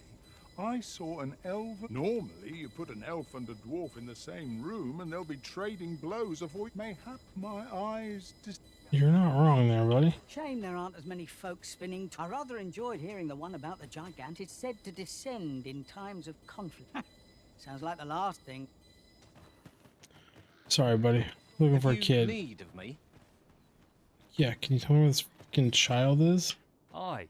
I saw an elf. Normally you put an elf and a dwarf in the same room and they'll be trading blows of what mayhap my eyes You're not wrong there, buddy. Shame there aren't as many folks spinning. I rather enjoyed hearing the one about the gigant. It's said to descend in times of conflict. Sounds like the last thing. Sorry, buddy. Looking for a kid. Need of me? Yeah, can you tell me where this fucking child is? Aye,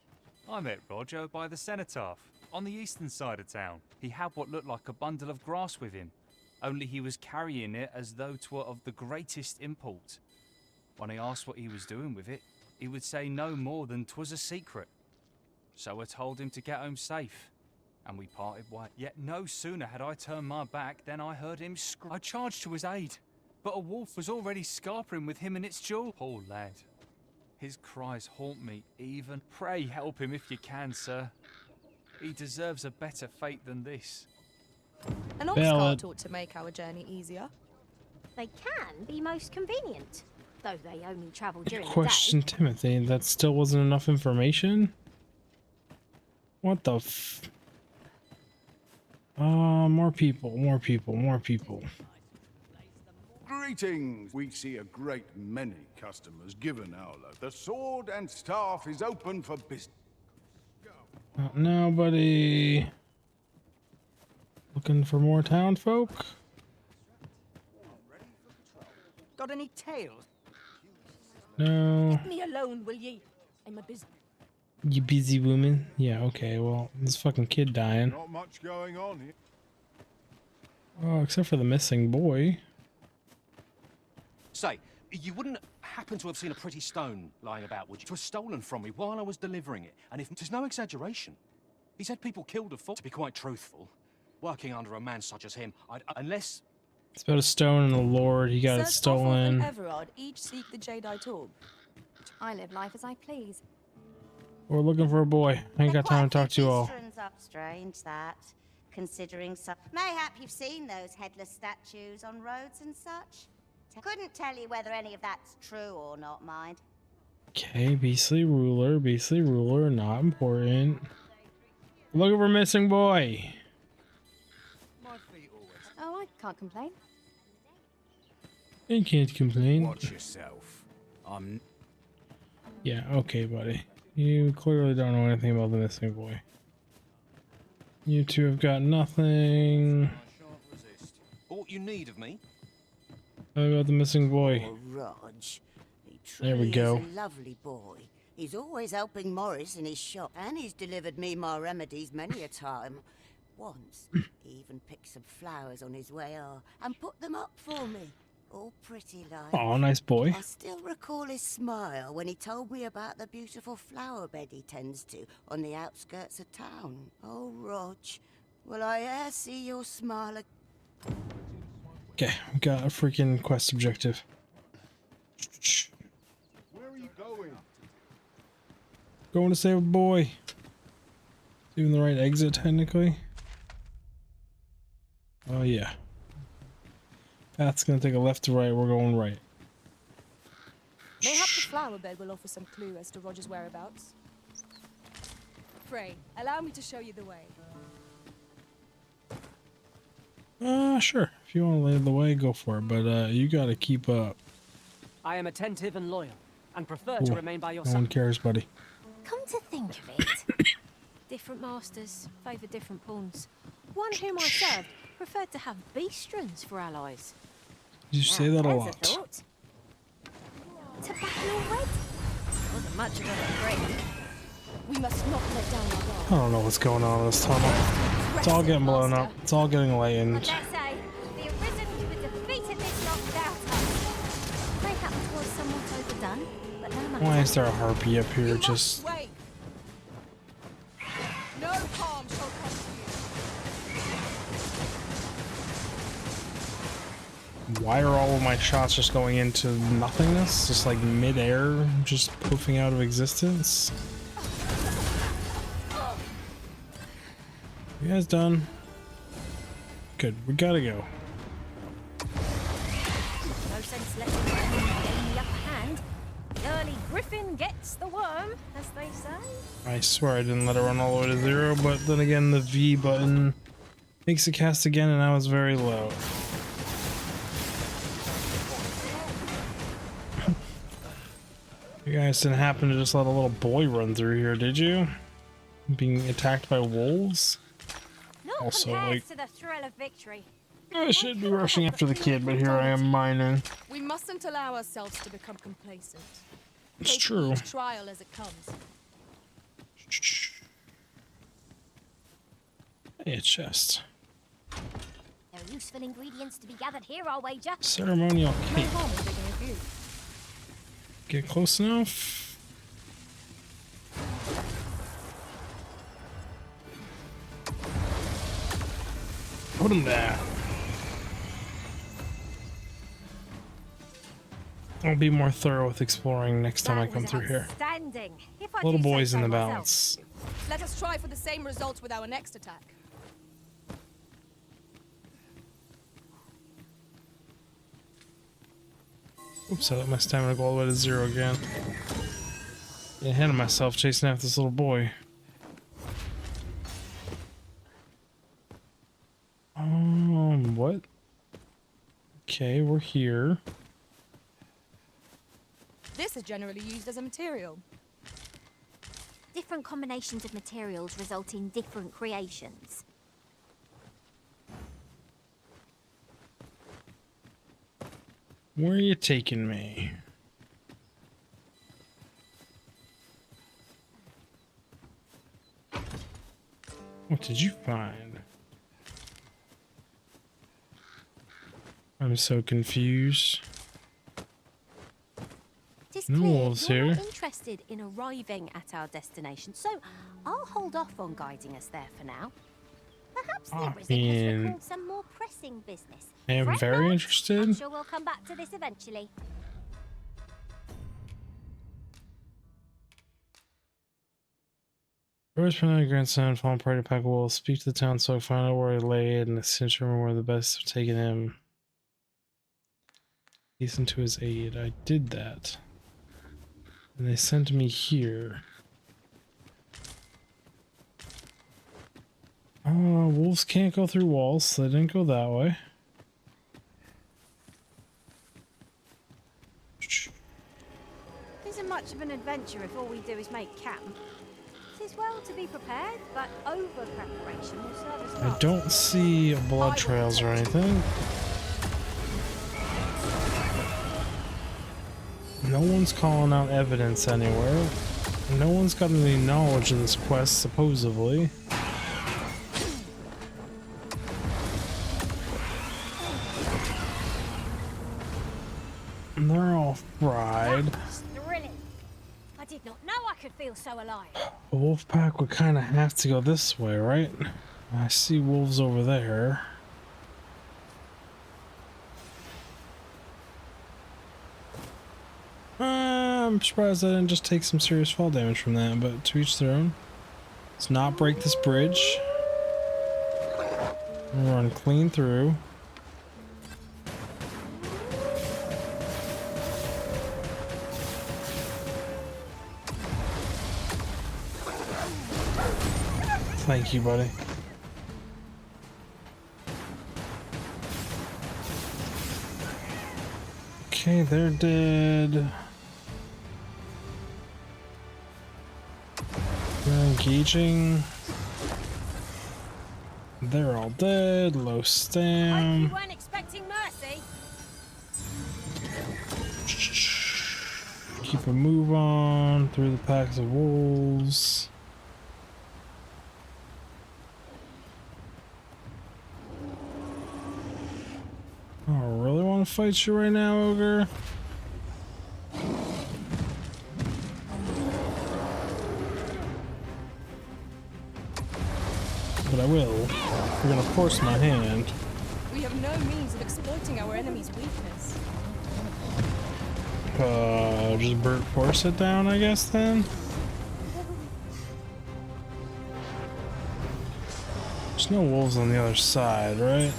I met Roger by the cenotaph, on the eastern side of town. He had what looked like a bundle of grass with him, only he was carrying it as though 'twere of the greatest import. When I asked what he was doing with it, he would say no more than 'twas a secret. So I told him to get home safe, and we parted ways. Yet no sooner had I turned my back than I heard him scream. I charged to his aid, but a wolf was already scarpering with him and its jewel. Poor lad. His cries haunt me even. Pray help him if you can, sir. He deserves a better fate than this. An ox cart ought to make our journey easier. They can be most convenient, though they only travel during Question the day. Timothy, that still wasn't enough information? What the f... more people, more people, more people. Greetings! We see a great many customers given our load. The sword and staff is open for business. Not now, buddy. Looking for more town folk? Got any tales? No. Leave me alone, will ye? I'm a busy. You busy woman? Yeah, okay, well, this fucking kid dying. Not much going on here. Oh, except for the missing boy. Say, you wouldn't happen to have seen a pretty stone lying about, would you? It was stolen from me while I was delivering it, and if there's no exaggeration, he said people killed a fool. To be quite truthful, working under a man such as him, unless... It's about a stone and a lord, he got it Sirs Offal stolen. and Everard each seek the Jadeite Orb. I live life as I please. We're looking for a boy. I ain't got time to talk to you all. Up strange that, considering some. Mayhap you've seen those headless statues on roads and such. Couldn't tell you whether any of that's true or not, mind. Okay, beastly ruler, not important. Look at our missing boy. Oh, I can't complain. You can't complain. Watch yourself. Yeah, okay, buddy. You clearly don't know anything about the missing boy. You two have got nothing. All you need of me? How about the missing boy? Oh, Rog. He There we truly go. is a lovely boy. He's always helping Morris in his shop, and he's delivered me my remedies many a time. Once, he even picked some flowers on his way and put them up for me. All pretty like. Oh, nice boy. I still recall his smile when he told me about the beautiful flower bed he tends to on the outskirts of town. Oh, Rog, will I e'er see your smile again? Okay, we got a freaking quest objective. Where are you going? Going to save a boy. Even the right exit, technically. Oh, yeah. Path's gonna take a left to right, we're going right. Mayhap the flower bed will offer some clue as to Roger's whereabouts. Pray, allow me to show you the way. Sure. If you want to lead the way, go for it, but you gotta keep up. I am attentive and loyal, and prefer Ooh, to remain by your no one side. cares, buddy. Come to think of it, different masters favour different pawns. One whom I served preferred to have beastrons for allies. You say that a There's lot. thought. To battle already? Wasn't much of a break. We must not let down our guard. I don't know what's going on in this tunnel. It's all getting blown up. It's all getting lightened. Let's say, the Arisen were defeated this lot without us. Mayhap it was somewhat overdone, but no matter. Why is there a harpy up here just... Wait. No harm shall come to you. Why are all of my shots just going into nothingness? Just like mid-air, just poofing out of existence? You guys done? Good, we gotta go. No sense letting anyone gain the upper hand. The early griffin gets the worm, as they say. I swear I didn't let it run all the way to 0, but then again the V button makes it cast again and I was very low. You guys didn't happen to just let a little boy run through here, did you? Being attacked by wolves? Not Also, compares like, to the thrill of victory. I should be rushing after the kid, but here I am mining. We mustn't allow ourselves to become complacent. It's Take true. each trial as it comes. Hey, a chest. There are useful ingredients to be gathered here, I'll wager. Ceremonial No cake. harm in digging a few. Get close enough. Put him there. I'll be more thorough with exploring next time I come through here. Outstanding. If I Little do say boy's in so the myself. balance. Let us try for the same result with our next attack. Oops, I let my stamina go all the way to 0 again. Getting ahead of myself chasing after this little boy. What? Okay, we're here. This is generally used as a material. Different combinations of materials result in different creations. Where are you taking me? What did you find? I'm so confused. It is No clear wolves you're here. not interested in arriving at our destination, so I'll hold off on guiding us there for now. Perhaps the I Arisen has mean, recalled some more pressing business. I am Fret very not, interested. I'm sure we'll come back to this eventually. First, my grandson, fallen prey to pack of wolves. Speak to the townsfolk, find out where he lay, and determine where the best have taken him. Hasten to his aid. I did that. And they sent me here. Wolves can't go through walls, so they didn't go that way. Isn't much of an adventure if all we do is make camp. It is well to be prepared, but over preparation will serve us well. I don't see blood trails or anything. No one's calling out evidence anywhere. No one's got any knowledge of this quest, supposedly. And they're all fried. That was thrilling. I did not know I could feel so alive. The wolf pack would kind of have to go this way, right? I see wolves over there. I'm surprised I didn't just take some serious fall damage from that, but to each their own. Let's not break this bridge. We'll run clean through. Thank you, buddy. Okay, they're dead. We're engaging. They're all dead. Low stam. You weren't expecting mercy. Keep a move on through the packs of wolves. Oh, I really want to fight you right now, Ogre? But I will. You're gonna force my hand. We have no means of exploiting our enemy's weakness. Just brute force it down, I guess, then? There's no wolves on the other side, right?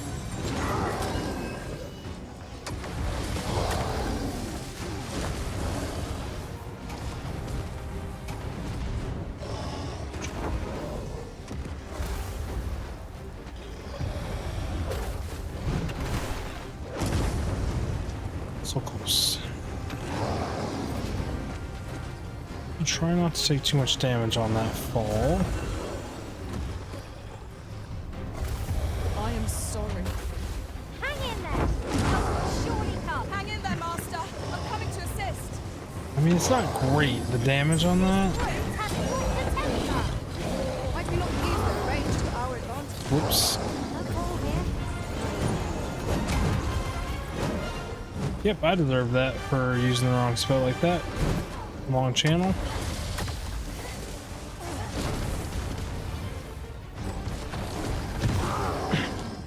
So close. Try not to take too much damage on that fall. I am sorry. Hang in there. I'll surely come. Hang in there, Master. I'm coming to assist. I mean, it's not great, the damage on that. Why do we not use the range to our advantage? Whoops. Yep, I deserve that for using the wrong spell like that. Long channel.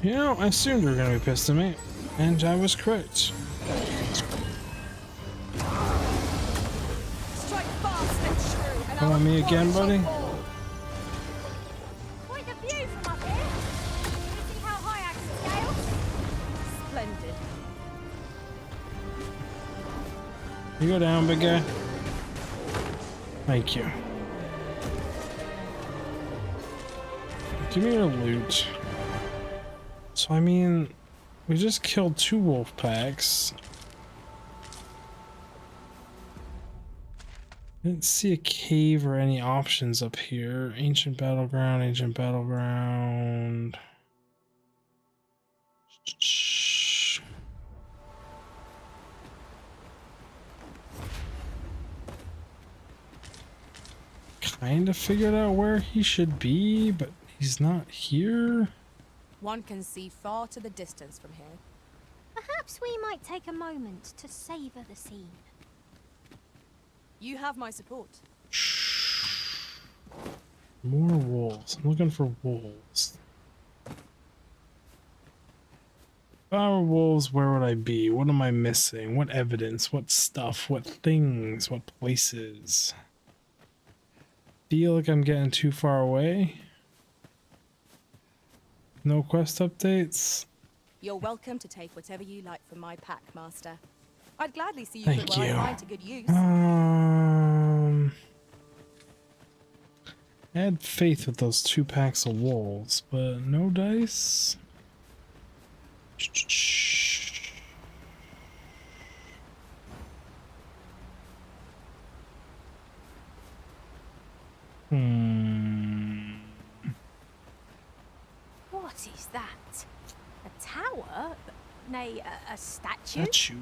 You know, I assumed you were gonna be pissed at me, and I was correct. Strike fast and true, and Come on me again, buddy. Quite a view from up here. See how high I can scale? Splendid. You go down, big guy. Thank you. Give me your loot. So, I mean, we just killed 2 wolf packs. I didn't see a cave or any options up here. Ancient battleground, ancient battleground. Kind of figured out where he should be, but he's not here. One can see far to the distance from here. Perhaps we might take a moment to savor the scene. You have my support. More wolves. I'm looking for wolves. If I were wolves, where would I be? What am I missing? What evidence? What stuff? What things? What places? Feel like I'm getting too far away? No quest updates? You're welcome to take whatever you like from my pack, Master. I'd gladly see you Thank put what you. I find to good use. I had faith with those 2 packs of wolves, but no dice. What is that? A tower? Nay, a statue? Statue.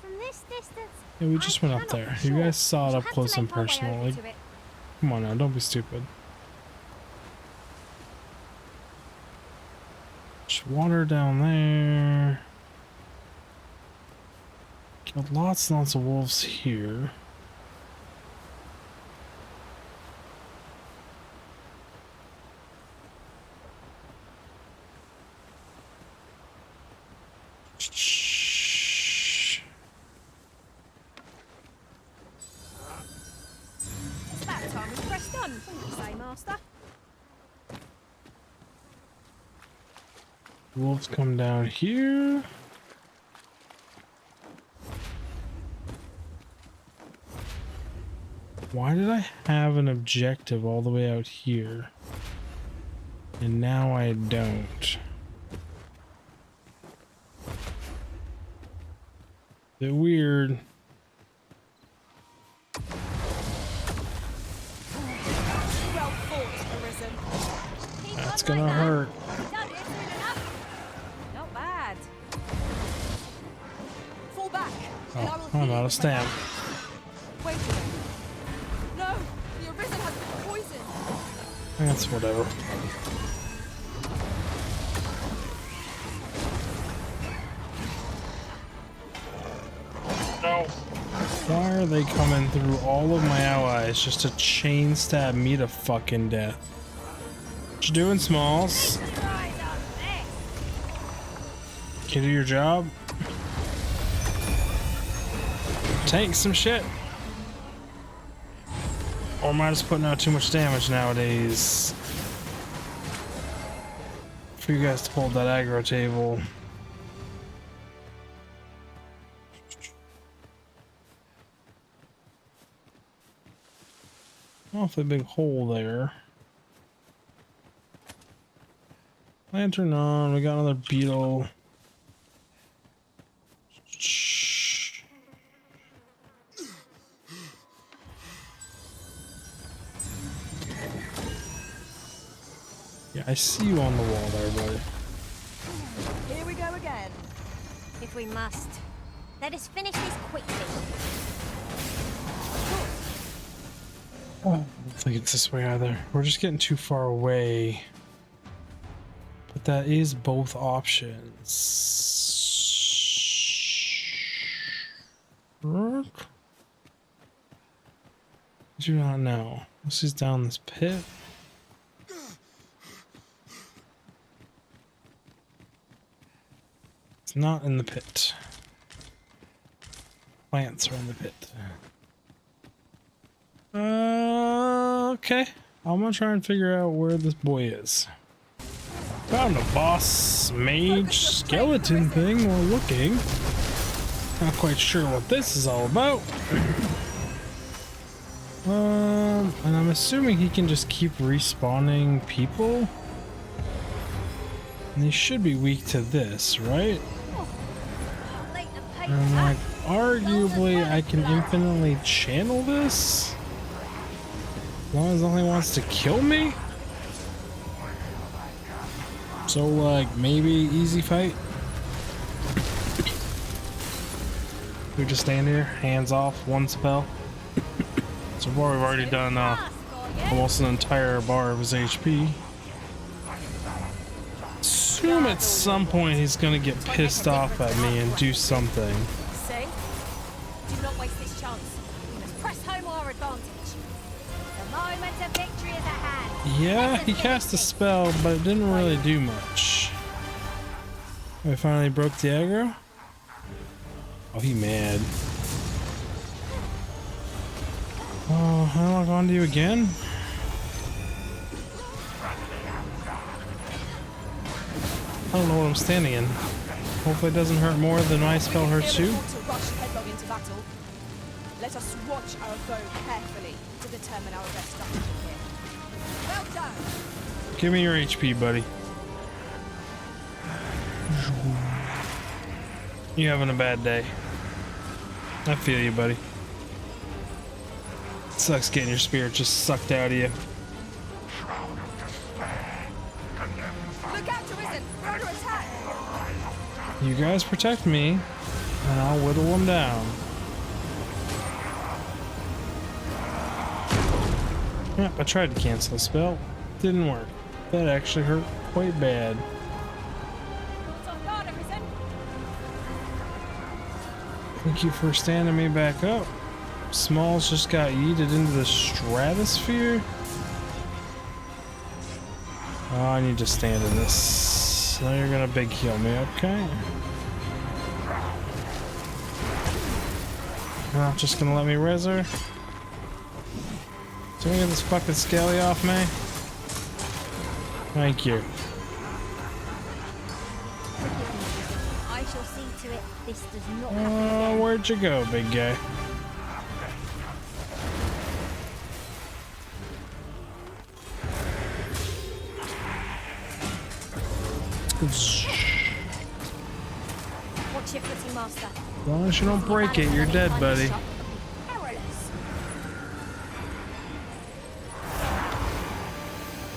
From this distance, Yeah, we just went up there. You guys saw it up close and personal. Like, come on now, don't be stupid. There's water down there. Killed lots and lots of wolves here. It's about time we pressed on, wouldn't you say, Master? Wolves come down here. Why did I have an objective all the way out here? And now I don't. Bit weird. Well fought, Arisen. That's gonna hurt. Not bad. Fall back. Oh, I'm out of stamina. Wait a minute. No, the Arisen has been poisoned. That's whatever. No. Why are they coming through all of my allies just to chain stab me to fucking death? What you doing, Smalls? Can you do your job? Tank some shit. Or am I just putting out too much damage nowadays? For you guys to hold that aggro table. Awfully big hole there. Lantern on, we got another beetle. Yeah, I see you on the wall there, buddy. Here we go again. If we must. Let us finish this quickly. Oh, I don't think it's this way either. We're just getting too far away. But that is both options. I do not know. This is down this pit. It's not in the pit. Plants are in the pit. Okay. I'm gonna try and figure out where this boy is. Found a boss mage skeleton thing while looking. Not quite sure what this is all about. And I'm assuming he can just keep respawning people. And they should be weak to this, right? And like, arguably I can infinitely channel this? As long as nothing wants to kill me? So like, maybe easy fight? We just stand here, hands off, one spell. So far we've already done almost an entire bar of his HP. Assume at some point he's gonna get pissed off at me and do something. See? Do not waste this chance. We must press home our advantage. The moment of victory is at hand. Yeah, he cast a spell, but it didn't really do much. I finally broke the aggro. Oh, he mad. Oh, I log on to you again? I don't know what I'm standing in. Hopefully it doesn't hurt more than my spell hurts you. Let us watch our foe carefully to determine our best strategy here. Well done. Give me your HP, buddy. You having a bad day? I feel you, buddy. It sucks getting your spirit just sucked out of you. Look out, Arisen. We're under attack. You guys protect me, and I'll whittle them down. Yep, I tried to cancel a spell. Didn't work. That actually hurt quite bad. Thank you for standing me back up. Smalls just got yeeted into the stratosphere. Oh, I need to stand in this. Now you're gonna big heal me, okay? You're not just gonna let me res her? So we get this fucking skelly off me? Thank you. I shall see to it this does not happen again. Where'd you go, big guy? Watch your footing, master. As long as you don't break it, you're dead, buddy.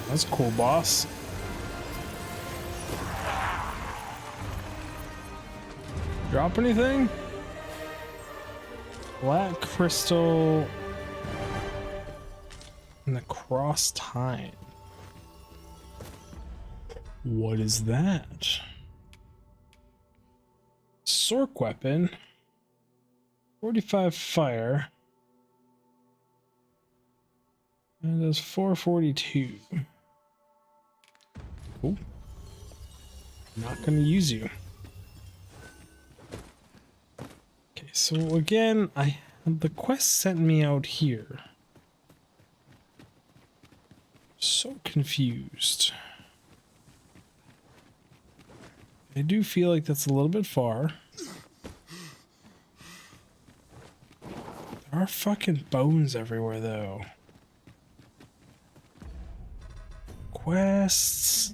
That's cool, boss. Drop anything? Black crystal and the cross tine. What is that? Sork weapon. 45 fire. And it does 442. Cool. Not gonna use you. Okay, so again, the quest sent me out here. So confused. I do feel like that's a little bit far. There are fucking bones everywhere though. Quests.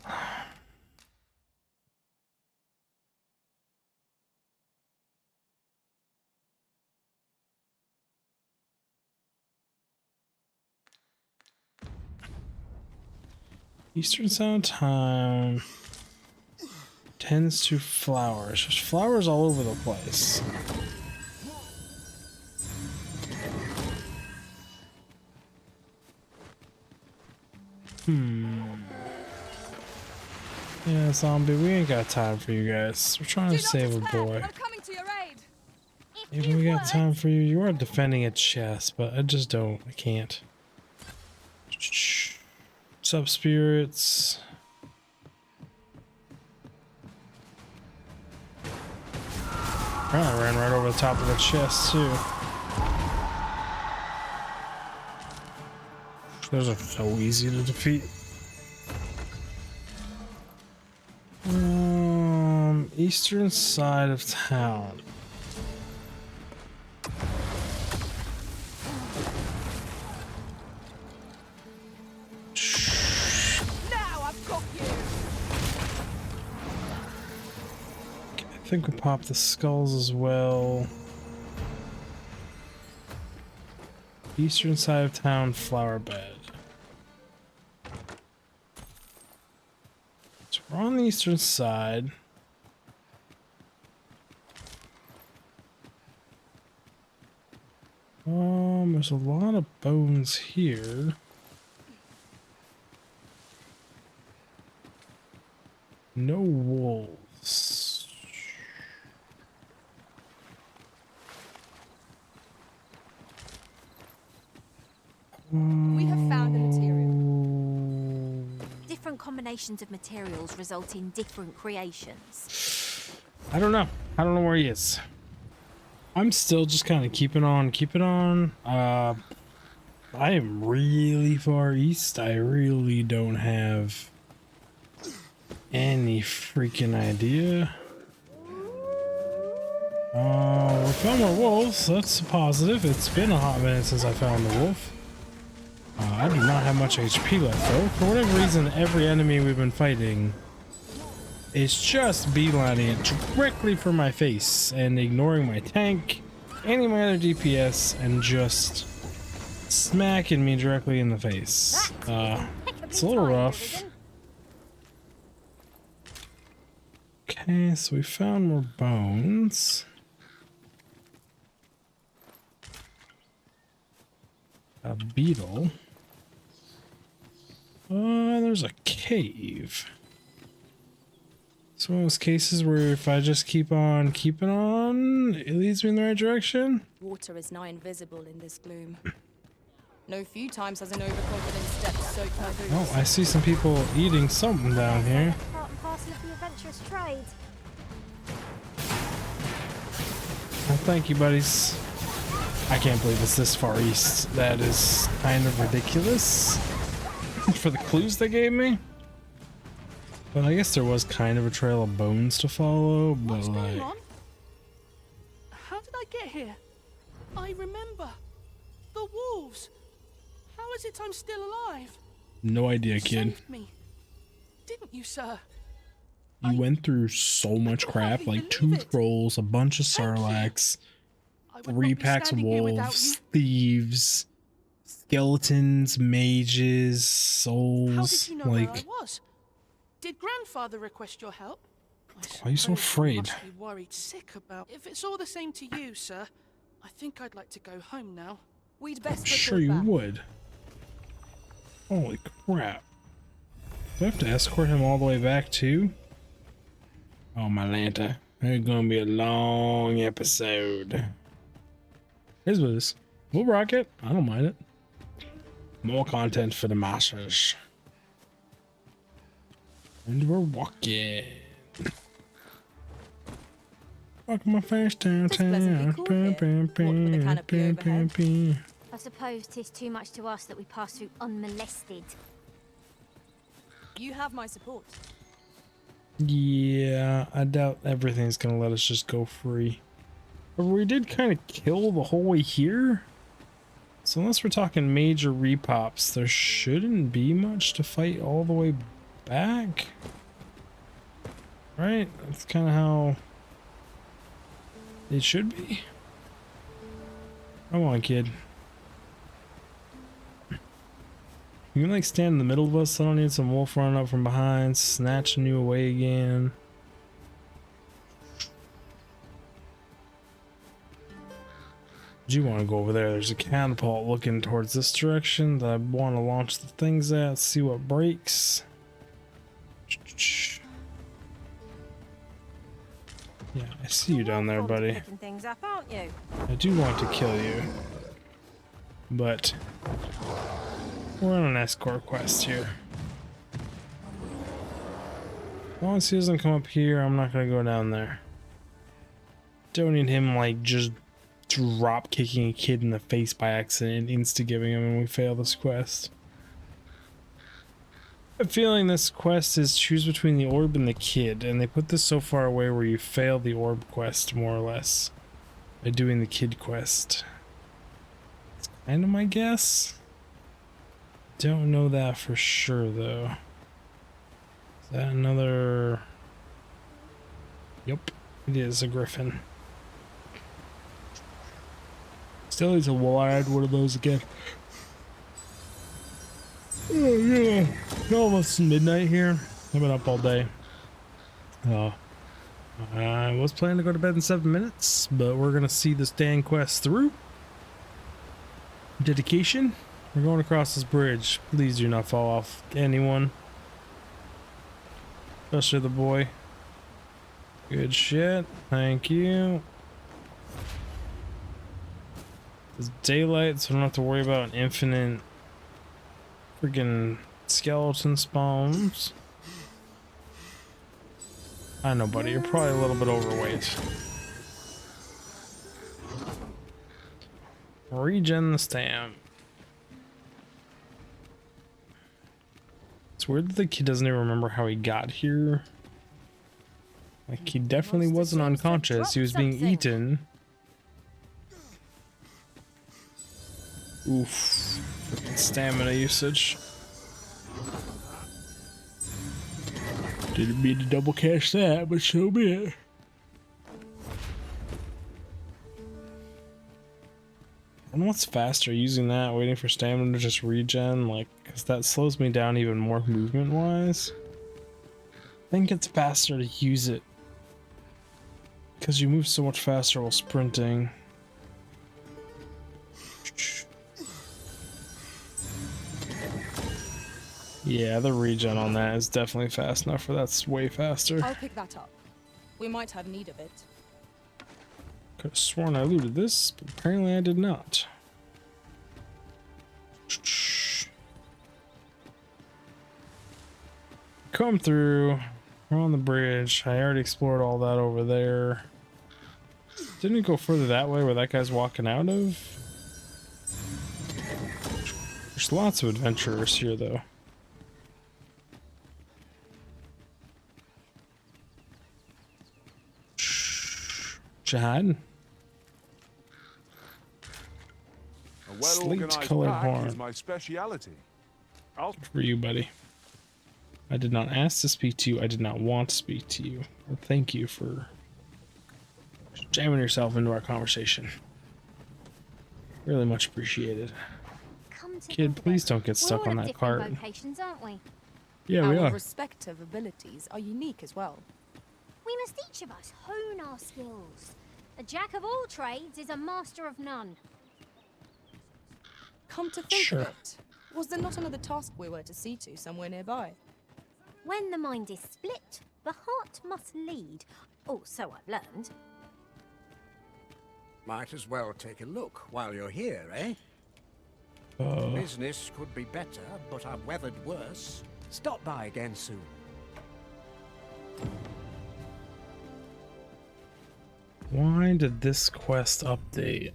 Eastern Sound Time tends to flowers. There's flowers all over the place. Yeah, zombie, we ain't got time for you guys. We're trying to save a boy. I'm coming to your aid. Even we got time for you. You are defending a chest, but I just don't. I can't. Sub spirits. I ran right over the top of the chest too. Those are so easy to defeat. Eastern side of town. Now I've got you. Okay, I think we pop the skulls as well. Eastern side of town, flower bed. So we're on the eastern side. There's a lot of bones here. No wolves. We have found a material. Different combinations of materials result in different creations. I don't know. I don't know where he is. I'm still just kind of keeping on. I am really far east. I really don't have any freaking idea. We found more wolves. That's a positive. It's been a hot minute since I found the wolf. I do not have much HP left though. For whatever reason, every enemy we've been fighting is just beelining it directly for my face and ignoring my tank, any of my other DPS, and just smacking me directly in the face. It's a little rough. Okay, so we found more bones. A beetle. There's a cave. It's one of those cases where if I just keep on keeping on, it leads me in the right direction. Water is nigh invisible in this gloom. No few times has an overconfident step soaked my boots. Oh, I see some people eating something down here. Part and parcel of the adventurous trade. Well, thank you, buddies. I can't believe it's this far east. That is kind of ridiculous for the clues they gave me. But I guess there was kind of a trail of bones to follow, but What's like... going on? How did I get here? I remember. The wolves. How is it I'm still alive? No idea, You kid. saved me. Didn't you, sir? You went through so much crap, like 2 trolls, a bunch of sarlaccs, 3 packs of wolves, thieves, skeletons, mages, souls. How did you know like, where I was? Did grandfather request your help? why are you so afraid? Must be worried sick about. If it's all the same to you, sir, I think I'd like to go home now. We'd best Sure you would. Holy crap. Do I have to escort him all the way back too? Oh my Lanta. It's gonna be a long episode. Here's what it is. We'll rock it. I don't mind it. More content for the masses. And we're walking. Walking my fast downtown. I suppose 'tis too much to ask that we pass through unmolested. You have my support. Yeah, I doubt everything's gonna let us just go free. But we did kind of kill the whole way here. So unless we're talking major repops, there shouldn't be much to fight all the way back. Right? That's kind of how it should be. Come on, kid. You can like stand in the middle of us. I don't need some wolf running up from behind, snatching you away again. Do you want to go over there? There's a catapult looking towards this direction that I want to launch the things at, see what breaks. Yeah, I see you down there, buddy. Picking things up, aren't you? I do want to kill you, but we're on an escort quest here. As long as he doesn't come up here, I'm not gonna go down there. Don't need him like just drop kicking a kid in the face by accident, instigating him when we fail this quest. I have a feeling this quest is choose between the orb and the kid, and they put this so far away where you fail the orb quest more or less by doing the kid quest. It's kind of my guess. Don't know that for sure though. Is that another? Yep, it is a griffin. Still needs a wide one of those again. Oh yeah, it's almost midnight here. I've been up all day. I was planning to go to bed in 7 minutes, but we're gonna see this dang quest through. Dedication. We're going across this bridge. Please do not fall off anyone. Especially the boy. Good shit. Thank you. It's daylight, so I don't have to worry about infinite freaking skeleton spawns. I know, buddy. You're probably a little bit overweight. Regen the stamp. It's weird that the kid doesn't even remember how he got here. Like, he definitely wasn't unconscious. He was being eaten. Oof. Stamina usage. Didn't mean to double cash that, but so be it. And what's faster, using that, waiting for stamina to just regen, like, because that slows me down even more movement-wise. I think it's faster to use it, because you move so much faster while sprinting. Yeah, the regen on that is definitely fast enough for that's way faster. I'll pick that up. We might have need of it. Could have sworn I looted this, but apparently I did not. Come through. We're on the bridge. I already explored all that over there. Didn't it go further that way where that guy's walking out of? There's lots of adventurers here, though. Jihad? A well-organized Slate-colored pack horn. is my speciality. For you, buddy. I did not ask to speak to you. I did not want to speak to you. But thank you for jamming yourself into our conversation. Really much appreciated. Kid, please don't get stuck on that cart. Vocations, aren't we? Yeah, we Our are. respective abilities are unique as well. We must each of us hone our skills. A jack of all trades is a master of none. Come to think Sure. of it, was there not another task we were to see to somewhere nearby? When the mind is split, the heart must lead. Oh, so I've learned. Might as well take a look while you're here, eh? Business could be better, but I've weathered worse. Stop by again soon. Why did this quest update?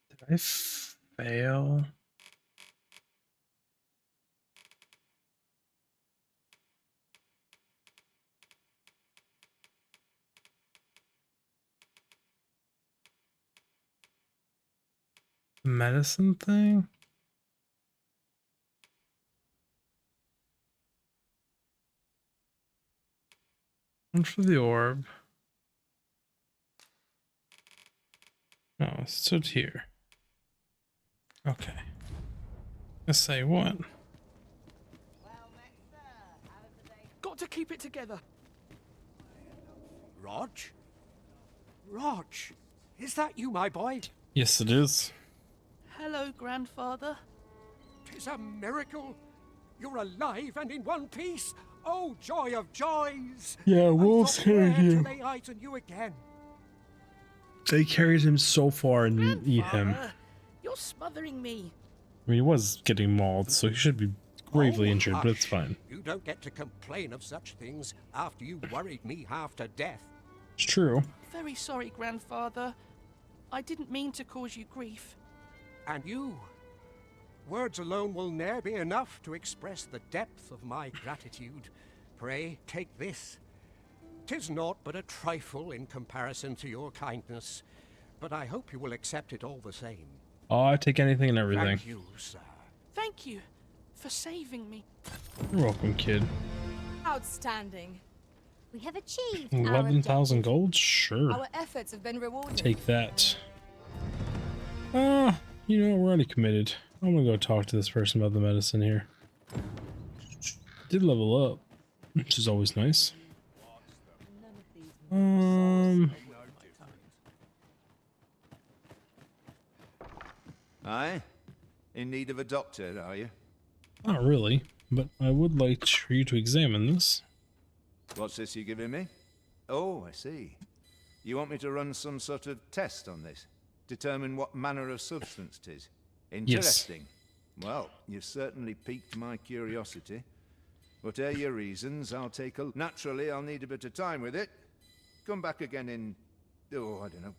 Did I fail? Medicine thing? One for the orb. No, it stood here. Okay. Let's say what? Got to keep it together. Rog? Rog, is that you, my boy? Yes, it is. Hello, grandfather. 'Tis a miracle. You're alive and in one piece. Oh, joy of joys! Yeah, wolves carried Where to him. lay eyes on you again? They carried him so far and didn't eat him. Grandfather, you're smothering me. I mean, he was getting mauled, so he should be gravely injured, but it's Hush. fine. You don't get to complain of such things after you worried me half to death. It's true. Very sorry, grandfather. I didn't mean to cause you grief. And you? Words alone will ne'er be enough to express the depth of my gratitude. Pray, take this. 'Tis naught but a trifle in comparison to your kindness, but I hope you will accept it all the same. Oh, I take anything and everything. Thank you, sir. Thank you for saving me. You're welcome, kid. Outstanding. We have achieved 11,000 gold? Sure. Our efforts have been rewarded. Take that. You know, we're already committed. I'm gonna go talk to this person about the medicine here. Did level up, which is always nice. Aye? In need of a doctor, are you? Not really, but I would like for you to examine this. What's this you're giving me? Oh, I see. You want me to run some sort of test on this? Determine what manner of substance 'tis? Interesting. Well, you've certainly piqued my curiosity. Whatever your reasons, I'll take a... Naturally, I'll need a bit of time with it. Come back again in Oh, I don't know.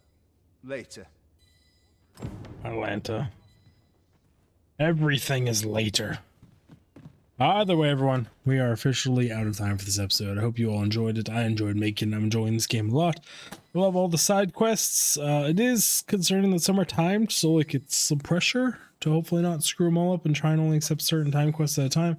Later. Atlanta. Everything is later. Either way, everyone, we are officially out of time for this episode. I hope you all enjoyed it. I enjoyed making it. I'm enjoying this game a lot. I love all the side quests. It is concerning that some are timed, so like it's some pressure to hopefully not screw them all up and try and only accept certain time quests at a time.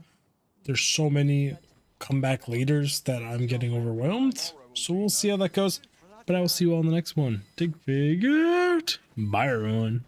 There's so many comeback laters that I'm getting overwhelmed. So we'll see how that goes. But I will see you all in the next one. Dig Fig out. Bye, everyone.